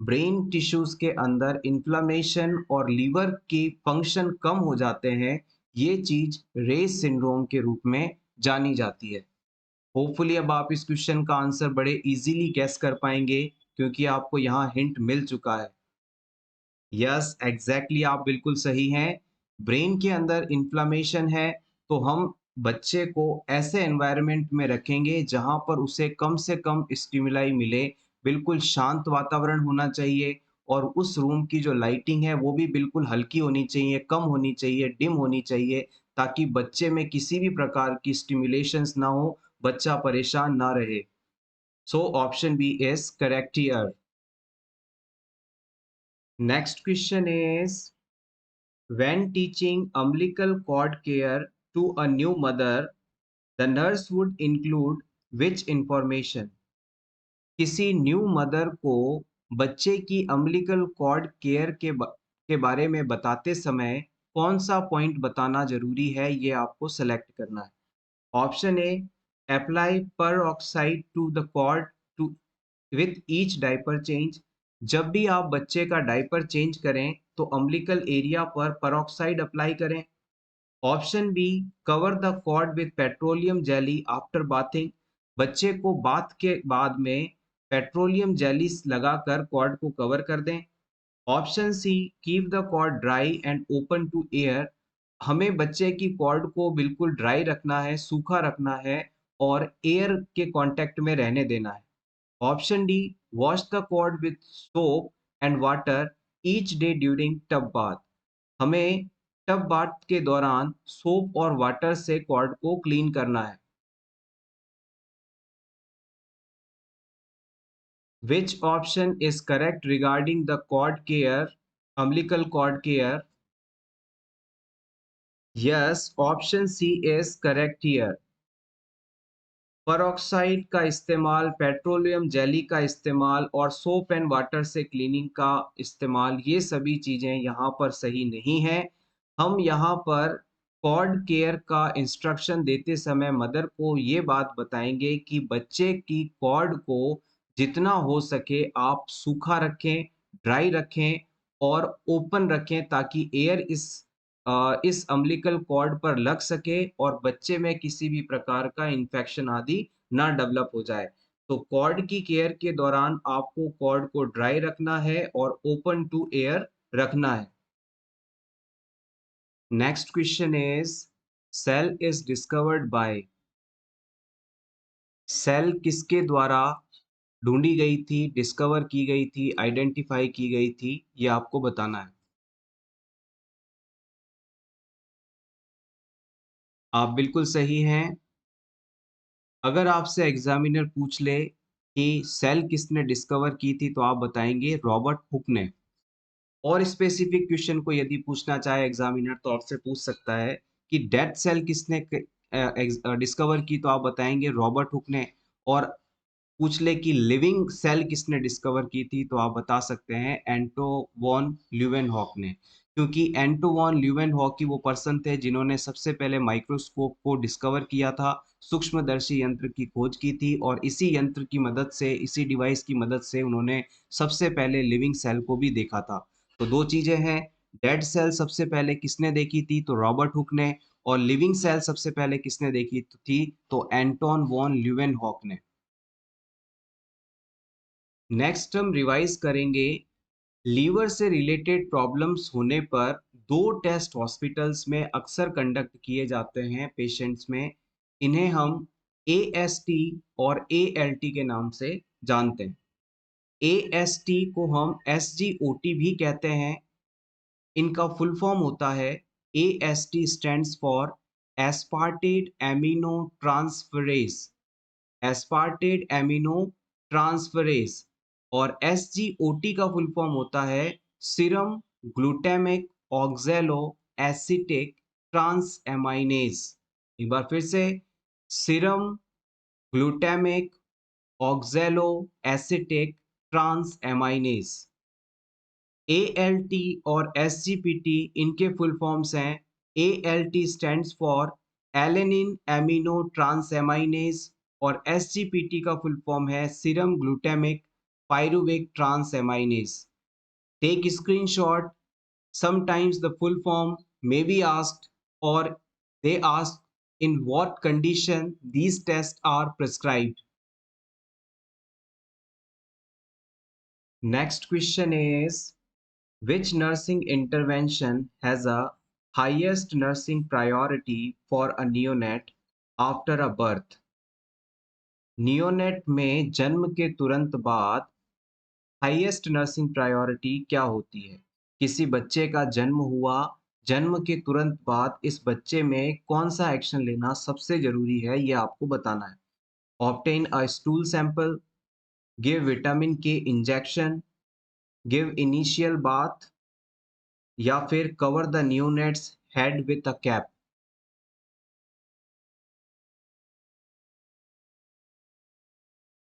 Speaker 1: ब्रेन टिश्यूज के अंदर इन्फ्लेमेशन और लीवर की फंक्शन कम हो जाते हैं। ये चीज रेस सिंड्रोम के रूप में जानी जाती है। होपफुली अब आप इस क्वेश्चन का आंसर बड़े इजीली गैस कर पाएंगे क्योंकि आपको यहाँ हिंट मिल चुका है। यस एग्जैक्टली आप बिल्कुल सही हैं। ब्रेन के अंदर इन्फ्लामेशन है तो हम बच्चे को ऐसे एनवायरनमेंट में रखेंगे जहां पर उसे कम से कम स्टिमुलाई मिले। बिल्कुल शांत वातावरण होना चाहिए और उस रूम की जो लाइटिंग है वो भी बिल्कुल हल्की होनी चाहिए, कम होनी चाहिए, डिम होनी चाहिए, ताकि बच्चे में किसी भी प्रकार की स्टिमुलेशंस ना हो, बच्चा परेशान ना रहे। So option B is correct here. Next question is when teaching umbilical cord care to a new mother, the nurse would include which information? किसी न्यू मदर को बच्चे की अम्बिलिकल कॉर्ड केयर के बारे में बताते समय कौन सा पॉइंट बताना जरूरी है, ये आपको सेलेक्ट करना है। Option A apply peroxide to the cord to with each diaper change, जब भी आप बच्चे का डायपर चेंज करें तो अम्बिलिकल एरिया पर पेरोक्साइड अप्लाई करें। Option B cover the cord with petroleum jelly after bathing, बच्चे को बाथ के बाद में पेट्रोलियम जेली लगाकर कॉर्ड को कवर कर दें। Option C keep the cord dry and open to air, हमें बच्चे की कॉर्ड को बिल्कुल ड्राई रखना है, सूखा रखना है और एयर के कांटेक्ट में रहने देना है। Option D wash the cord with soap and water each day during tub bath, हमें टब बाथ के दौरान सोप और वाटर से कॉर्ड को क्लीन करना है। Which option is correct regarding the cord care, umbilical cord care? Yes, option C is correct here. Peroxide का इस्तेमाल, पेट्रोलियम जेली का इस्तेमाल और सोप एंड वाटर से क्लीनिंग का इस्तेमाल, ये सभी चीज़ें यहाँ पर सही नहीं हैं। हम यहाँ पर कॉर्ड केयर का इंस्ट्रक्शन देते समय मदर को ये बात बताएँगे कि बच्चे की कॉर्ड को जितना हो सके आप सूखा रखें, ड्राई रखें और ओपन रखें ताकि एयर इस अम्बिलिकल कॉर्ड पर लग सके और बच्चे में किसी भी प्रकार का इन्फेक्शन आदि ना डेवलप हो जाए। तो कॉर्ड की केयर के दौरान आपको कॉर्ड को ड्राई रखना है और ओपन टू एयर रखना है। Next question is cell is discovered by. Cell किसके द्वारा ढूंढी गई थी, डिस्कवर की गई थी, आइडेंटिफाई की गई थी, ये आपको बताना है। आप बिल्कुल सही हैं। अगर आपसे एग्जामिनर पूछ ले कि सेल किसने डिस्कवर की थी तो आप बताएंगे रॉबर्ट हुक ने। और स्पेसिफिक क्वेश्चन को यदि पूछना चाहे एग्जामिनर तो आपसे पूछ सकता है कि डेड सेल किसने डिस्कवर की तो आप बताएंगे रॉबर्ट हुक ने। और पूछ ले कि लिविंग सेल किसने डिस्कवर की थी तो आप बता सकते हैं एंटो वॉन ल्यूवेनहॉक ने। क्योंकि एंटो वॉन ल्यूवेनहॉक ही वो पर्सन थे जिन्होंने सबसे पहले माइक्रोस्कोप को डिस्कवर किया था, सूक्ष्मदर्शी यंत्र की खोज की थी और इसी यंत्र की मदद से, इसी डिवाइस की मदद से उन्होंने सबसे पहले लिविंग सेल को भी देखा था। तो दो चीजें हैं, डेड सेल सबसे पहले किसने देखी थी तो रॉबर्ट हुक ने, और लिविंग सेल सबसे पहले किसने देखी थी तो एंटोन वॉन ल्यूवेनहॉक ने। नेक्स्ट हम रिवाइज करेंगे। लीवर से रिलेटेड प्रॉब्लम्स होने पर दो टेस्ट हॉस्पिटल्स में अक्सर कंडक्ट किए जाते हैं पेशेंट्स में। इन्हें हम एएसटी और एएलटी के नाम से जानते हैं। एएसटी को हम एसजीओटी भी कहते हैं। इनका फुल फॉर्म होता है AST stands for aspartate amino transferase, aspartate amino transferase. और एसजीओटी का फुल फॉर्म होता है serum glutamic oxalo acetic trans aminase. एक बार फिर से, serum glutamic oxalo acetic trans aminase. ALT और एसजीपीटी इनके फुल फॉर्म्स हैं। ALT stands for alanine amino transaminase और एसजीपीटी का फुल फॉर्म है serum glutamic pyruvic transaminase. Take screenshot. Sometimes the full form may be asked, or they ask in what condition these tests are prescribed. Next question is, which nursing intervention has a highest nursing priority for a neonate after a birth? Neonate में जन्म के तुरंत बाद highest nursing priority क्या होती है? किसी बच्चे का जन्म हुआ, जन्म के तुरंत बाद इस बच्चे में कौन सा एक्शन लेना सबसे जरूरी है, ये आपको बताना है। ऑब्टेन अ स्टूल सैंपल, गिव विटामिन के इंजेक्शन, गिव इनिशियल बाथ, या फिर cover the neonates head with a cap.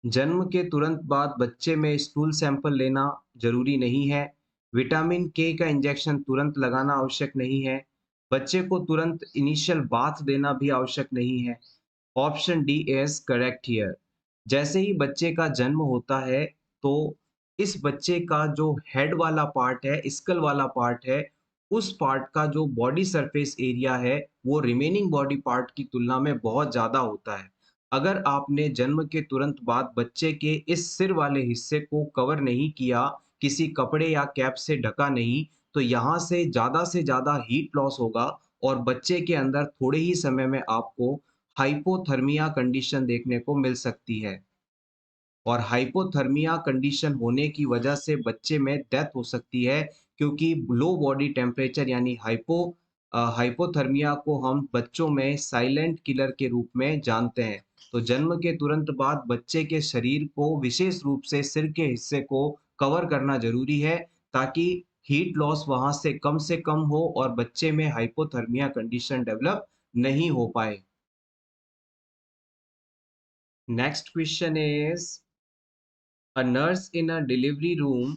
Speaker 1: जन्म के तुरंत बाद बच्चे में स्टूल सैंपल लेना जरूरी नहीं है। विटामिन के का इंजेक्शन तुरंत लगाना आवश्यक नहीं है। बच्चे को तुरंत इनिशियल बाथ देना भी आवश्यक नहीं है। Option D is correct here. जैसे ही बच्चे का जन्म होता है तो इस बच्चे का जो हेड वाला पार्ट है, स्कल वाला पार्ट है, उस पार्ट का जो बॉडी सरफेस एरिया है वो रिमेनिंग बॉडी पार्ट की तुलना में बहुत ज्यादा होता है। अगर आपने जन्म के तुरंत बाद बच्चे के इस सिर वाले हिस्से को कवर नहीं किया, किसी कपड़े या कैप से ढका नहीं, तो यहाँ से ज्यादा हीट लॉस होगा और बच्चे के अंदर थोड़े ही समय में आपको हाइपोथर्मिया कंडीशन देखने को मिल सकती है। और हाइपोथर्मिया कंडीशन होने की वजह से बच्चे में डेथ हो सकती है, क्योंकि लो बॉडी टेम्परेचर यानी हाइपोथर्मिया को हम बच्चों में साइलेंट किलर के रूप में जानते हैं। तो जन्म के तुरंत बाद बच्चे के शरीर को विशेष रूप से सिर के हिस्से को कवर करना जरूरी है ताकि हीट लॉस वहां से कम हो और बच्चे में हाइपोथर्मिया कंडीशन डेवलप नहीं हो पाए। Next question is a nurse in a delivery room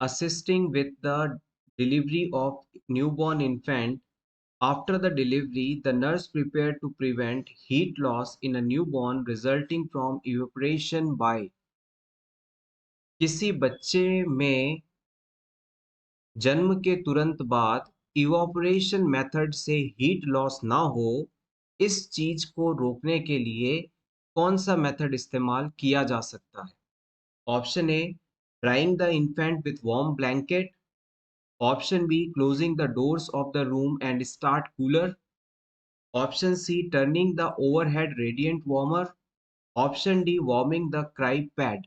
Speaker 1: assisting with the delivery of newborn infant. After the delivery, the nurse prepared to prevent heat loss in a newborn resulting from evaporation by किसी बच्चे में जन्म के तुरंत बाद evaporation method से heat loss ना हो, इस चीज को रोकने के लिए कौन सा मेथड इस्तेमाल किया जा सकता है? Option A, drawing the infant with warm blanket. Option B, closing the doors of the room and start cooler. Option C, turning the overhead radiant warmer. Option D, warming the cry pad.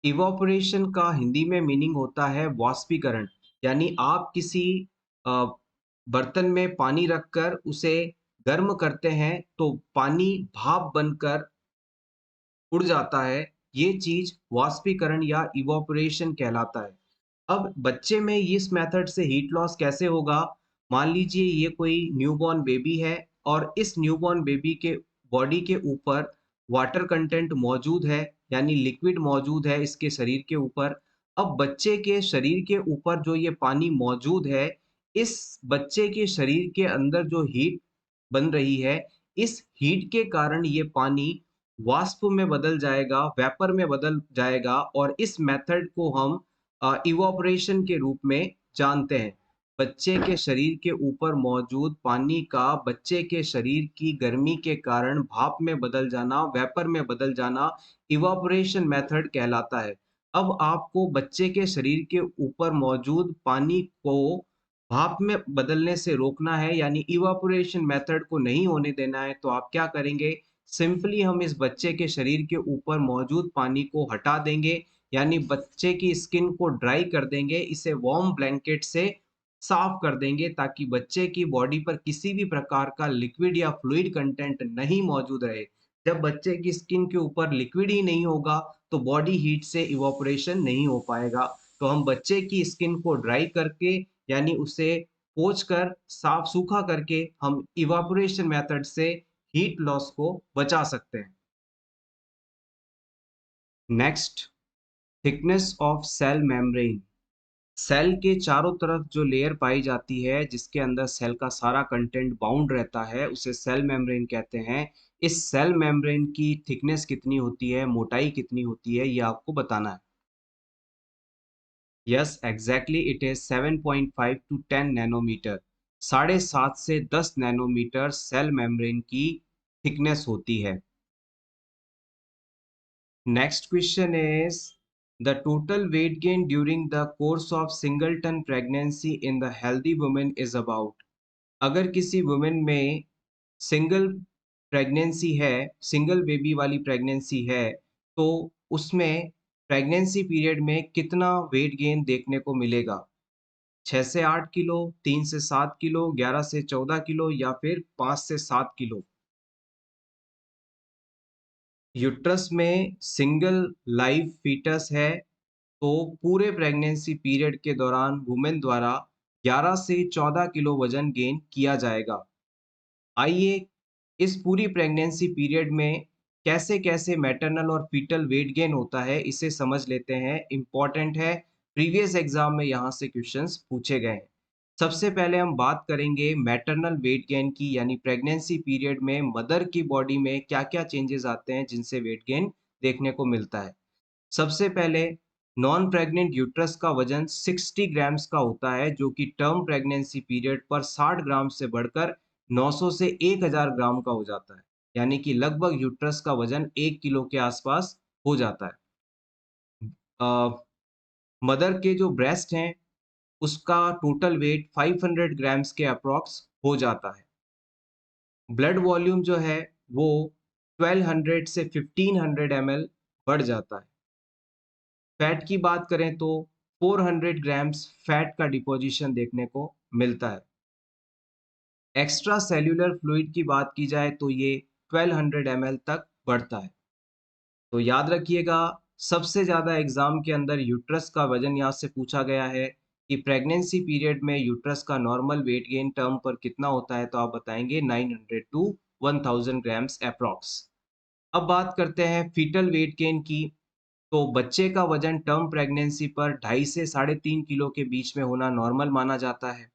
Speaker 1: Evaporation का हिंदी में meaning होता है वाष्पीकरण, यानी आप किसी अ, बर्तन में पानी रखकर उसे गर्म करते हैं तो पानी भाप बनकर उड़ जाता है, ये चीज वाष्पीकरण या इवापोरेशन कहलाता है। अब बच्चे में इस मेथड से हीट लॉस कैसे होगा? मान लीजिए ये कोई न्यूबॉर्न बेबी है और इस न्यूबॉर्न बेबी के बॉडी के ऊपर वाटर कंटेंट मौजूद है, यानी लिक्विड मौजूद है इसके शरीर के ऊपर। अब बच्चे के शरीर के ऊपर जो ये पानी मौजूद है, इस बच्चे के शरीर के अंदर जो हीट बन रही है, इस हीट के कारण ये पानी वाष्प में बदल जाएगा, वेपर में बदल जाएगा और इस मेथड को हम इवापोरेशन के रूप में जानते हैं। बच्चे के शरीर के ऊपर मौजूद पानी का बच्चे के शरीर की गर्मी के कारण भाप में बदल जाना, वेपर में बदल जाना इवापोरेशन मेथड कहलाता है। अब आपको बच्चे के शरीर के ऊपर मौजूद पानी को भाप में बदलने से रोकना है, यानी इवापोरेशन मेथड को नहीं होने देना है, तो आप क्या करेंगे? सिंपली हम इस बच्चे के शरीर के ऊपर मौजूद पानी को हटा देंगे, यानी बच्चे की स्किन को ड्राई कर देंगे, इसे वार्म ब्लैंकेट से साफ कर देंगे ताकि बच्चे की बॉडी पर किसी भी प्रकार का लिक्विड या फ्लूइड कंटेंट नहीं मौजूद रहे। जब बच्चे की स्किन के ऊपर लिक्विड ही नहीं होगा, तो बॉडी हीट से इवापोरेशन नहीं हो पाएगा। तो हम बच्चे की स्किन को ड्राई करके, यानी उसे पोंछ कर, साफ सूखा करके हम इवापोरेशन मेथड से हीट लॉस को बचा सकते हैं। Next, thickness of cell membrane. Cell के चारों तरफ जो लेयर पाई जाती है जिसके अंदर सेल का सारा कंटेंट बाउंड रहता है, उसे सेल मेम्ब्रेन कहते हैं। इस सेल मेम्ब्रेन की थिकनेस कितनी होती है, मोटाई कितनी होती है, ये आपको बताना है। Yes, exactly, it is 7.5 to 10 nanometre. 7.5 से 10 नैनोमीटर सेल मेम्ब्रेन की थिकनेस होती है। Next question is the total weight gain during the course of singleton pregnancy in the healthy woman is about। अगर किसी वुमेन में सिंगल प्रेगनेंसी है, single baby वाली pregnancy है, तो उसमें प्रेगनेंसी पीरियड में कितना वेट गेन देखने को मिलेगा? 6 से 8 किलो, 3 से 7 किलो, 11 से 14 किलो या फिर 5 से 7 किलो? यूट्रस में सिंगल लाइव फीटस है तो पूरे प्रेगनेंसी पीरियड के दौरान वुमेन द्वारा 11 से 14 किलो वजन गेन किया जाएगा। आइए इस पूरी प्रेगनेंसी पीरियड में कैसे-कैसे मैटरनल और फीटल वेट गेन होता है, इसे समझ लेते हैं। इम्पोर्टेंट है, प्रीवियस एग्जाम में यहाँ से क्वेश्चंस पूछे गए हैं। सबसे पहले हम बात करेंगे मैटरनल वेट गेन की, यानी प्रेगनेंसी पीरियड में मदर की बॉडी में क्या-क्या चेंजेस आते हैं जिनसे वेट गेन देखने को मिलता है। सबसे पहले नॉन प्रेग्नेंट यूट्रस का वजन 60 ग्राम्स का होता है, जो कि टर्म प्रेगनेंसी पीरियड पर 60 ग्राम से बढ़कर 900 से 1000 ग्राम का हो जाता है, यानी कि लगभग यूट्रस का वजन 1 किलो के आसपास हो जाता है। मदर के जो ब्रेस्ट हैं उसका टोटल वेट 500 ग्राम्स के अप्रॉक्स हो जाता है। ब्लड वॉल्यूम जो है वो 1200 से 1500 ml बढ़ जाता है। फैट की बात करें तो 400 ग्राम्स फैट का डिपोजिशन देखने को मिलता है। एक्स्ट्रा सेल्यूलर फ्लूइड की बात की जाए तो ये 1200 ml तक बढ़ता है। तो याद रखिएगा, सबसे ज़्यादा एग्ज़ाम के अंदर यूट्रस का वज़न यहाँ से पूछा गया है कि प्रेगनेंसी पीरियड में यूट्रस का नॉर्मल वेट गेन टर्म पर कितना होता है, तो आप बताएँगे 900 टू 1000 ग्राम्स एप्रॉक्स। अब बात करते हैं फीटल वेट गेन की, तो बच्चे का वज़न टर्म प्रेगनेंसी पर 2.5 से 3.5 किलो के बीच में होना नॉर्मल माना जाता है।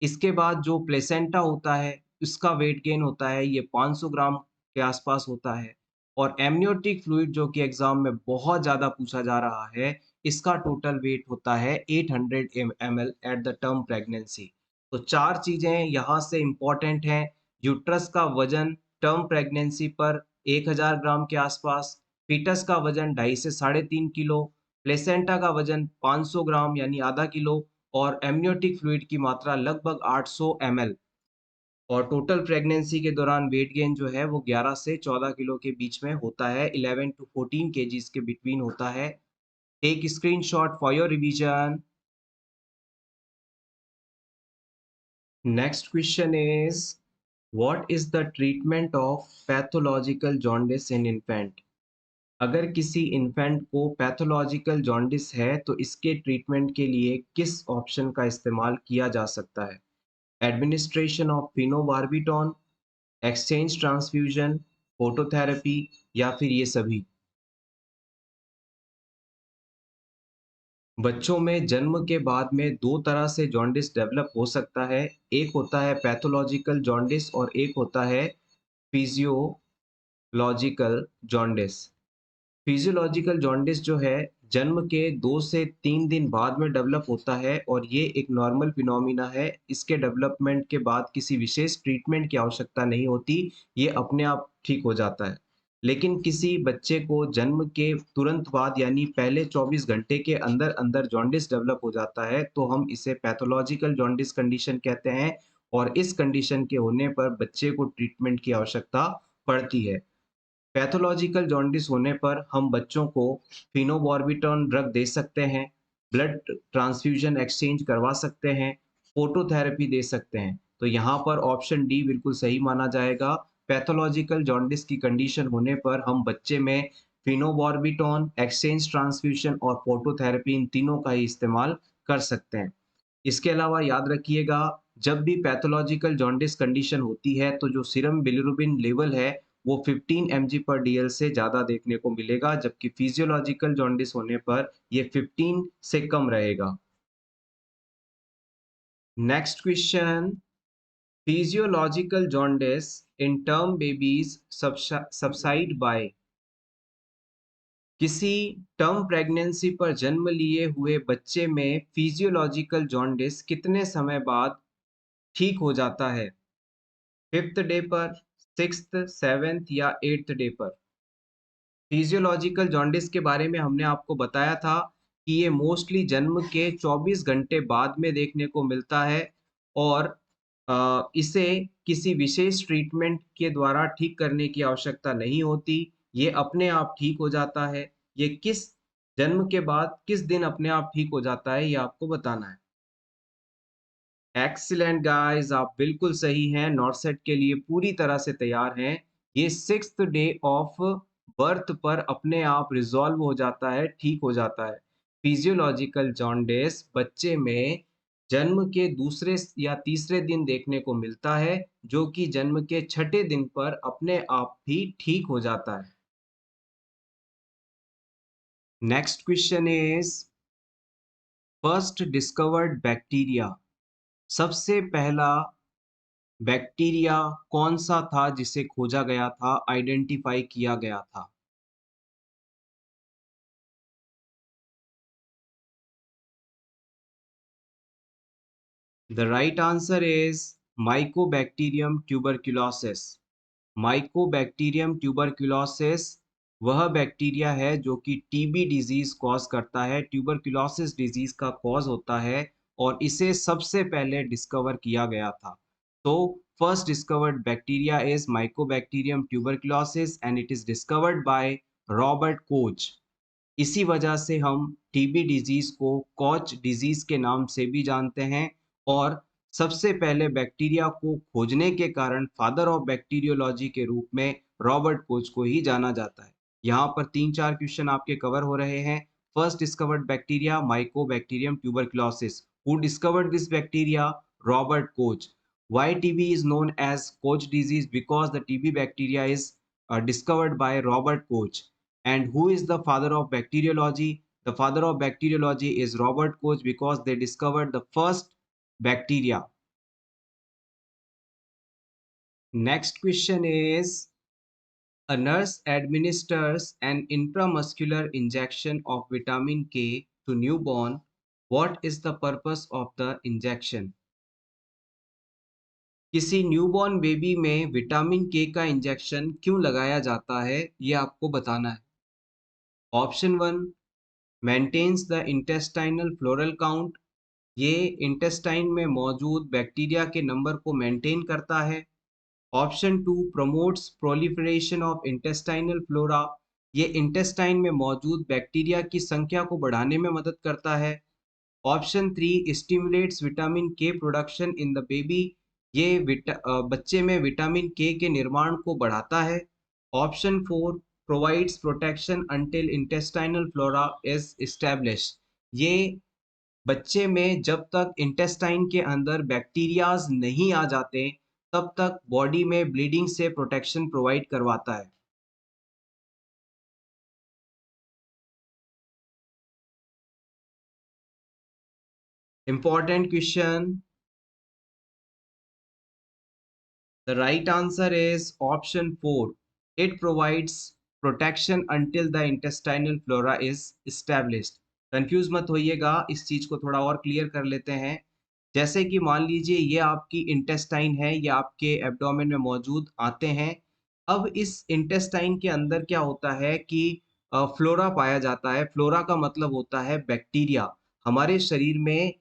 Speaker 1: इसके बाद जो प्लेसेंटा होता है, उसका वेट गेन होता है, ये 500 ग्राम के आसपास होता है और एमनियोटिक फ्लूइड जो कि एग्ज़ाम में बहुत ज़्यादा पूछा जा रहा है, इसका टोटल वेट होता है 800 ml at the term pregnancy. तो 4 चीज़ें यहाँ से इम्पोर्टेंट हैं, यूट्रस का वज़न टर्म प्रेगनेंसी पर 1000 ग्राम के आसपास, फीटस का वज़न 2.5 से 3.5 किलो, प्लेसेंटा का वज़न 500 ग्राम यानी आधा किलो और एमनियोटिक फ्लूइड की मात्रा लगभग 800 ml और टोटल प्रेगनेंसी के दौरान वेट गेन जो है वो 11 से 14 किलो के बीच में होता है, 11 टू 14 केजीज़ के बिटवीन होता है। Take screenshot for your revision. Next question is what is the treatment of pathological jaundice in infant? अगर किसी इन्फेंट को पैथोलॉजिकल जॉन्डिस है तो इसके ट्रीटमेंट के लिए किस ऑप्शन का इस्तेमाल किया जा सकता है? Administration of phenobarbitone, exchange transfusion, phototherapy या फिर ये सभी? बच्चों में जन्म के बाद में 2 तरह से जॉन्डिस डेवलप हो सकता है। एक होता है पैथोलॉजिकल जॉन्डिस और एक होता है फिजियोलॉजिकल जॉन्डिस। फिजियोलॉजिकल जॉन्डिस जो है, जन्म के 2 से 3 दिन बाद में डेवलप होता है और ये एक नॉर्मल फिनोमिना है। इसके डेवलपमेंट के बाद किसी विशेष ट्रीटमेंट की आवश्यकता नहीं होती, ये अपने आप ठीक हो जाता है। लेकिन किसी बच्चे को जन्म के तुरंत बाद यानी पहले 24 घंटे के अंदर-अंदर जॉन्डिस डेवलप हो जाता है, तो हम इसे पैथोलॉजिकल जॉन्डिस कंडीशन कहते हैं और इस कंडीशन के होने पर बच्चे को ट्रीटमेंट की आवश्यकता पड़ती है। पैथोलॉजिकल जॉन्डिस होने पर हम बच्चों को फिनोबार्बिटॉन ड्रग दे सकते हैं, ब्लड ट्रांसफ्यूजन एक्सचेंज करवा सकते हैं, फोटोथेरेपी दे सकते हैं। तो यहाँ पर ऑप्शन डी बिल्कुल सही माना जाएगा। पैथोलॉजिकल जॉन्डिस की कंडीशन होने पर हम बच्चे में फिनोबार्बिटॉन, एक्सचेंज ट्रांसफ्यूजन और फोटोथेरेपी इन तीनों का ही इस्तेमाल कर सकते हैं। इसके अलावा याद रखिएगा, जब भी पैथोलॉजिकल जॉन्डिस कंडीशन होती है, तो जो सीरम बिलिरुबिन लेवल है, वो 15 mg पर डीएल से ज़्यादा देखने को मिलेगा, जबकि फिजियोलॉजिकल जॉन्डिस होने पर ये 15 से कम रहेगा। Next question, physiological jaundice in term babies subside by? किसी टर्म प्रेगनेंसी पर जन्म लिए हुए बच्चे में फिजियोलॉजिकल जॉन्डिस कितने समय बाद ठीक हो जाता है? 5th डे पर, 6th, 7th या 8th डे पर? फिजियोलॉजिकल जॉन्डिस के बारे में हमने आपको बताया था कि ये मोस्टली जन्म के 24 घंटे बाद में देखने को मिलता है और इसे किसी विशेष ट्रीटमेंट के द्वारा ठीक करने की आवश्यकता नहीं होती। ये अपने आप ठीक हो जाता है। ये किस जन्म के बाद किस दिन अपने आप ठीक हो जाता है, ये आपको बताना है। एक्सीलेंट गाइस, आप बिल्कुल सही हैं, नॉरसेट के लिए पूरी तरह से तैयार हैं। ये 6th डे ऑफ बर्थ पर अपने आप रिज़ॉल्व हो जाता है, ठीक हो जाता है। फिजियोलॉजिकल जॉन्डिस बच्चे में जन्म के दूसरे या तीसरे दिन देखने को मिलता है, जो कि जन्म के छठे दिन पर अपने आप भी ठीक हो जाता है। Next question is first discovered bacteria? सबसे पहला बैक्टीरिया कौन-सा था जिसे खोजा गया था, आइडेंटिफ़ाई किया गया था? The right answer is Mycobacterium tuberculosis. Mycobacterium tuberculosis वह बैक्टीरिया है जो कि टीबी डिजीज़ कॉज़ करता है, ट्यूबरक्यूलोसिस डिजीज़ का कॉज़ होता है और इसे सबसे पहले डिस्कवर किया गया था। तो first discovered bacteria is Mycobacterium tuberculosis and it is discovered by Robert Koch. इसी वजह से हम टीबी डिजीज़ को कॉच डिजीज़ के नाम से भी जानते हैं और सबसे पहले बैक्टीरिया को खोजने के कारण फादर ऑफ बैक्टीरियोलॉजी के रूप में रॉबर्ट कोच को ही जाना जाता है। यहाँ पर 3-4 क्वेश्चन आपके कवर हो रहे हैं। First discovered bacteria Mycobacterium tuberculosis. Who discovered this bacteria? Robert Koch. Why TB is known as Koch disease? Because the TB bacteria is discovered by Robert Koch. And who is the father of bacteriology? The father of bacteriology is Robert Koch because they discovered the first bacteria. Next question is, a nurse administers an intramuscular injection of vitamin K to newborn. What is the purpose of the injection? किसी newborn baby में vitamin के का injection क्यों लगाया जाता है, ये आपको बताना है। Option one, maintains the intestinal floral count. ये इंटेस्टाइन में मौजूद बैक्टीरिया के नंबर को मेंटेन करता है। Option two, promotes proliferation of intestinal flora. ये इंटेस्टाइन में मौजूद बैक्टीरिया की संख्या को बढ़ाने में मदद करता है। ऑप्शन थ्री, स्टिमुलेट्स विटामिन के प्रोडक्शन इन द बेबी। ये बच्चे में विटामिन के निर्माण को बढ़ाता है। Option four, provides protection until intestinal flora is establish. ये बच्चे में जब तक इंटेस्टाइन के अंदर बैक्टीरियाज नहीं आ जाते तब तक बॉडी में ब्लीडिंग से प्रोटेक्शन प्रोवाइड करवाता है। Important question. The right answer is option 4. It provides protection until the intestinal flora is established. Confuse मत होइएगा, इस चीज को थोड़ा और क्लियर कर लेते हैं। जैसे कि मान लीजिए ये आपकी इंटेस्टाइन है, ये आपके एब्डोमेन में मौजूद आते हैं। अब इस इंटेस्टाइन के अंदर क्या होता है कि फ्लोरा पाया जाता है। फ्लोरा का मतलब होता है बैक्टीरिया। हमारे शरीर में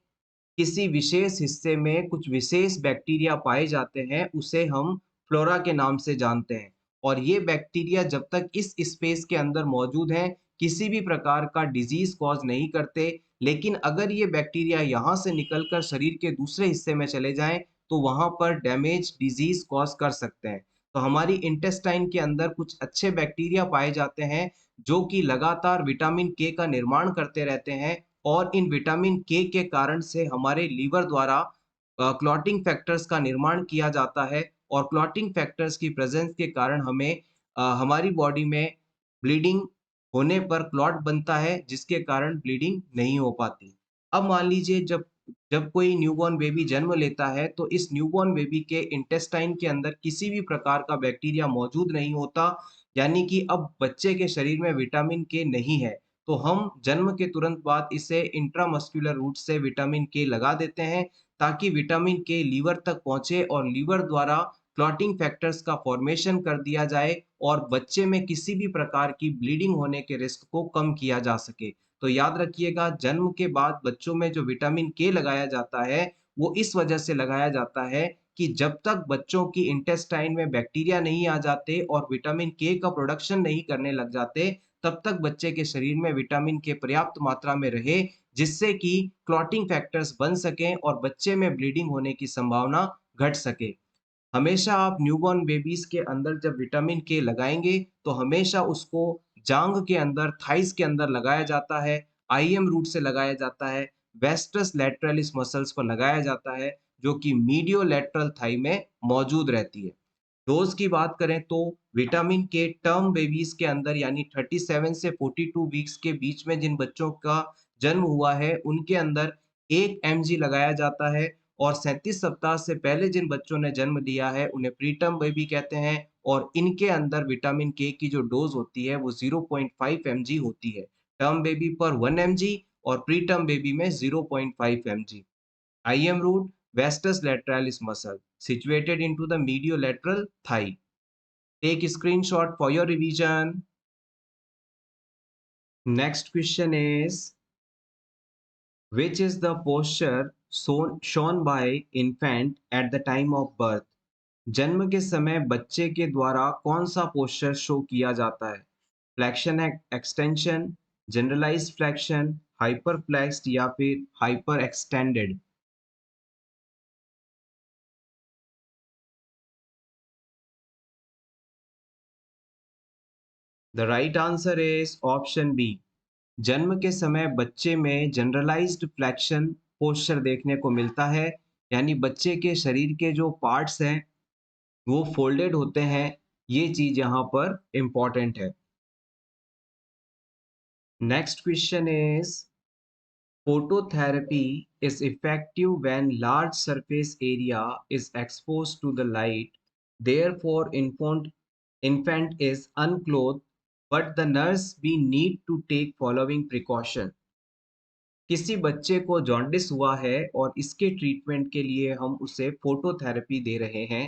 Speaker 1: किसी विशेष हिस्से में कुछ विशेष बैक्टीरिया पाए जाते हैं, उसे हम फ्लोरा के नाम से जानते हैं। और ये बैक्टीरिया जब तक इस स्पेस के अंदर मौजूद हैं, किसी भी प्रकार का डिजीज कॉज नहीं करते। लेकिन अगर ये बैक्टीरिया यहाँ से निकलकर शरीर के दूसरे हिस्से में चले जाएं, तो वहां पर डैमेज डिजीज कॉज कर सकते हैं। तो हमारी इंटेस्टाइन के अंदर कुछ अच्छे बैक्टीरिया पाए जाते हैं, जो कि लगातार विटामिन के का निर्माण करते रहते हैं। और इन विटामिन के कारण से हमारे लीवर द्वारा क्लॉटिंग फैक्टर्स का निर्माण किया जाता है। और क्लॉटिंग फैक्टर्स की प्रेजेंस के कारण हमें हमारी बॉडी में ब्लीडिंग होने पर क्लॉट बनता है, जिसके कारण ब्लीडिंग नहीं हो पाती। अब मान लीजिए जब जब कोई न्यूबॉर्न बेबी जन्म लेता है, तो इस न्यूबॉर्न बेबी के इंटेस्टाइन के अंदर किसी भी प्रकार का बैक्टीरिया मौजूद नहीं होता। यानी कि अब बच्चे के शरीर में विटामिन के नहीं है। तो हम जन्म के तुरंत बाद इसे इंट्रामस्कुलर रूट से विटामिन के लगा देते हैं, ताकि विटामिन के लीवर तक पहुंचे और लीवर द्वारा क्लॉटिंग फैक्टर्स का फॉर्मेशन कर दिया जाए और बच्चे में किसी भी प्रकार की ब्लीडिंग होने के रिस्क को कम किया जा सके। तो याद रखिएगा, जन्म के बाद बच्चों में जो विटामिन के लगाया जाता है, वो इस वजह से लगाया जाता है कि जब तक बच्चों की इंटेस्टाइन में बैक्टीरिया नहीं आ जाते और विटामिन के का प्रोडक्शन नहीं करने लग जाते, तब तक बच्चे के शरीर में विटामिन के पर्याप्त मात्रा में रहे, जिससे कि क्लॉटिंग फैक्टर्स बन सकें और बच्चे में ब्लीडिंग होने की संभावना घट सके। हमेशा आप न्यूबॉर्न बेबीज के अंदर जब विटामिन के लगाएंगे, तो हमेशा उसको जांग के अंदर, थाइस के अंदर लगाया जाता है। आईएम रूट से लगाया जाता है। वेस्टस लैटरलिस मसल्स पर लगाया जाता है, जो कि मीडियो लैटरल थाई में मौजूद रहती है। डोज की बात करें तो विटामिन के टर्म बेबीज के अंदर, यानी 37 से 42 वीक्स के बीच में जिन बच्चों का जन्म हुआ है, उनके अंदर 1 mg लगाया जाता है। और 37 सप्ताह से पहले जिन बच्चों ने जन्म लिया है, उन्हें प्रीटर्म बेबी कहते हैं। और इनके अंदर विटामिन के की जो डोज होती है, वो 0.5 mg होती है। टर्म बेबी पर 1 mg और प्रीटर्म बेबी में 0.5 mg। IM root, vastus lateralis muscle, situated into the mediolateral thigh. Take a screenshot for your revision. Next question is, which is the posture shown by infant at the time of birth? जन्म के समय बच्चे के द्वारा कौन सा posture show किया जाता है? Flexion extension, generalised flexion, hyperflexed या फिर hyperextended? The right answer is option B. जन्म के समय बच्चे में जनरलाइज्ड फ्लेक्शन पोस्चर देखने को मिलता है, यानी बच्चे के शरीर के जो पार्ट्स हैं वो फोल्डेड होते हैं। ये चीज यहाँ पर इंपॉर्टेंट है। Next question is phototherapy is effective when large surface area is exposed to the light. Therefore, infant is unclothed, but the nurse we need to take following precaution. किसी बच्चे को जॉन्डिस हुआ है और इसके ट्रीटमेंट के लिए हम उसे फोटोथेरेपी दे रहे हैं।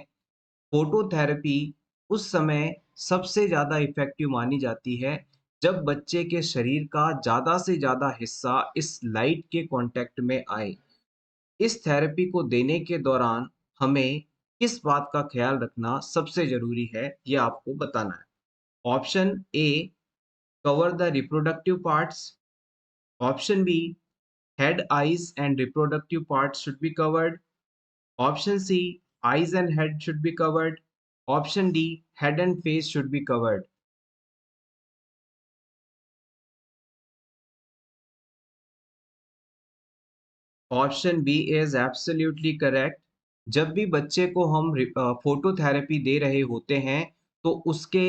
Speaker 1: फोटोथेरेपी उस समय सबसे ज़्यादा इफ़ेक्टिव मानी जाती है जब बच्चे के शरीर का ज़्यादा से ज़्यादा हिस्सा इस लाइट के कांटेक्ट में आए। इस थेरेपी को देने के दौरान हमें किस बात का ख्याल रखना सबसे ज़रूरी है, ये आपको बताना है। Option A, cover the reproductive parts. Option B, head, eyes and reproductive parts should be covered. Option C, eyes and head should be covered. Option D, head and face should be covered. Option B is absolutely correct. जब भी बच्चे को हम phototherapy दे रहे होते हैं तो उसके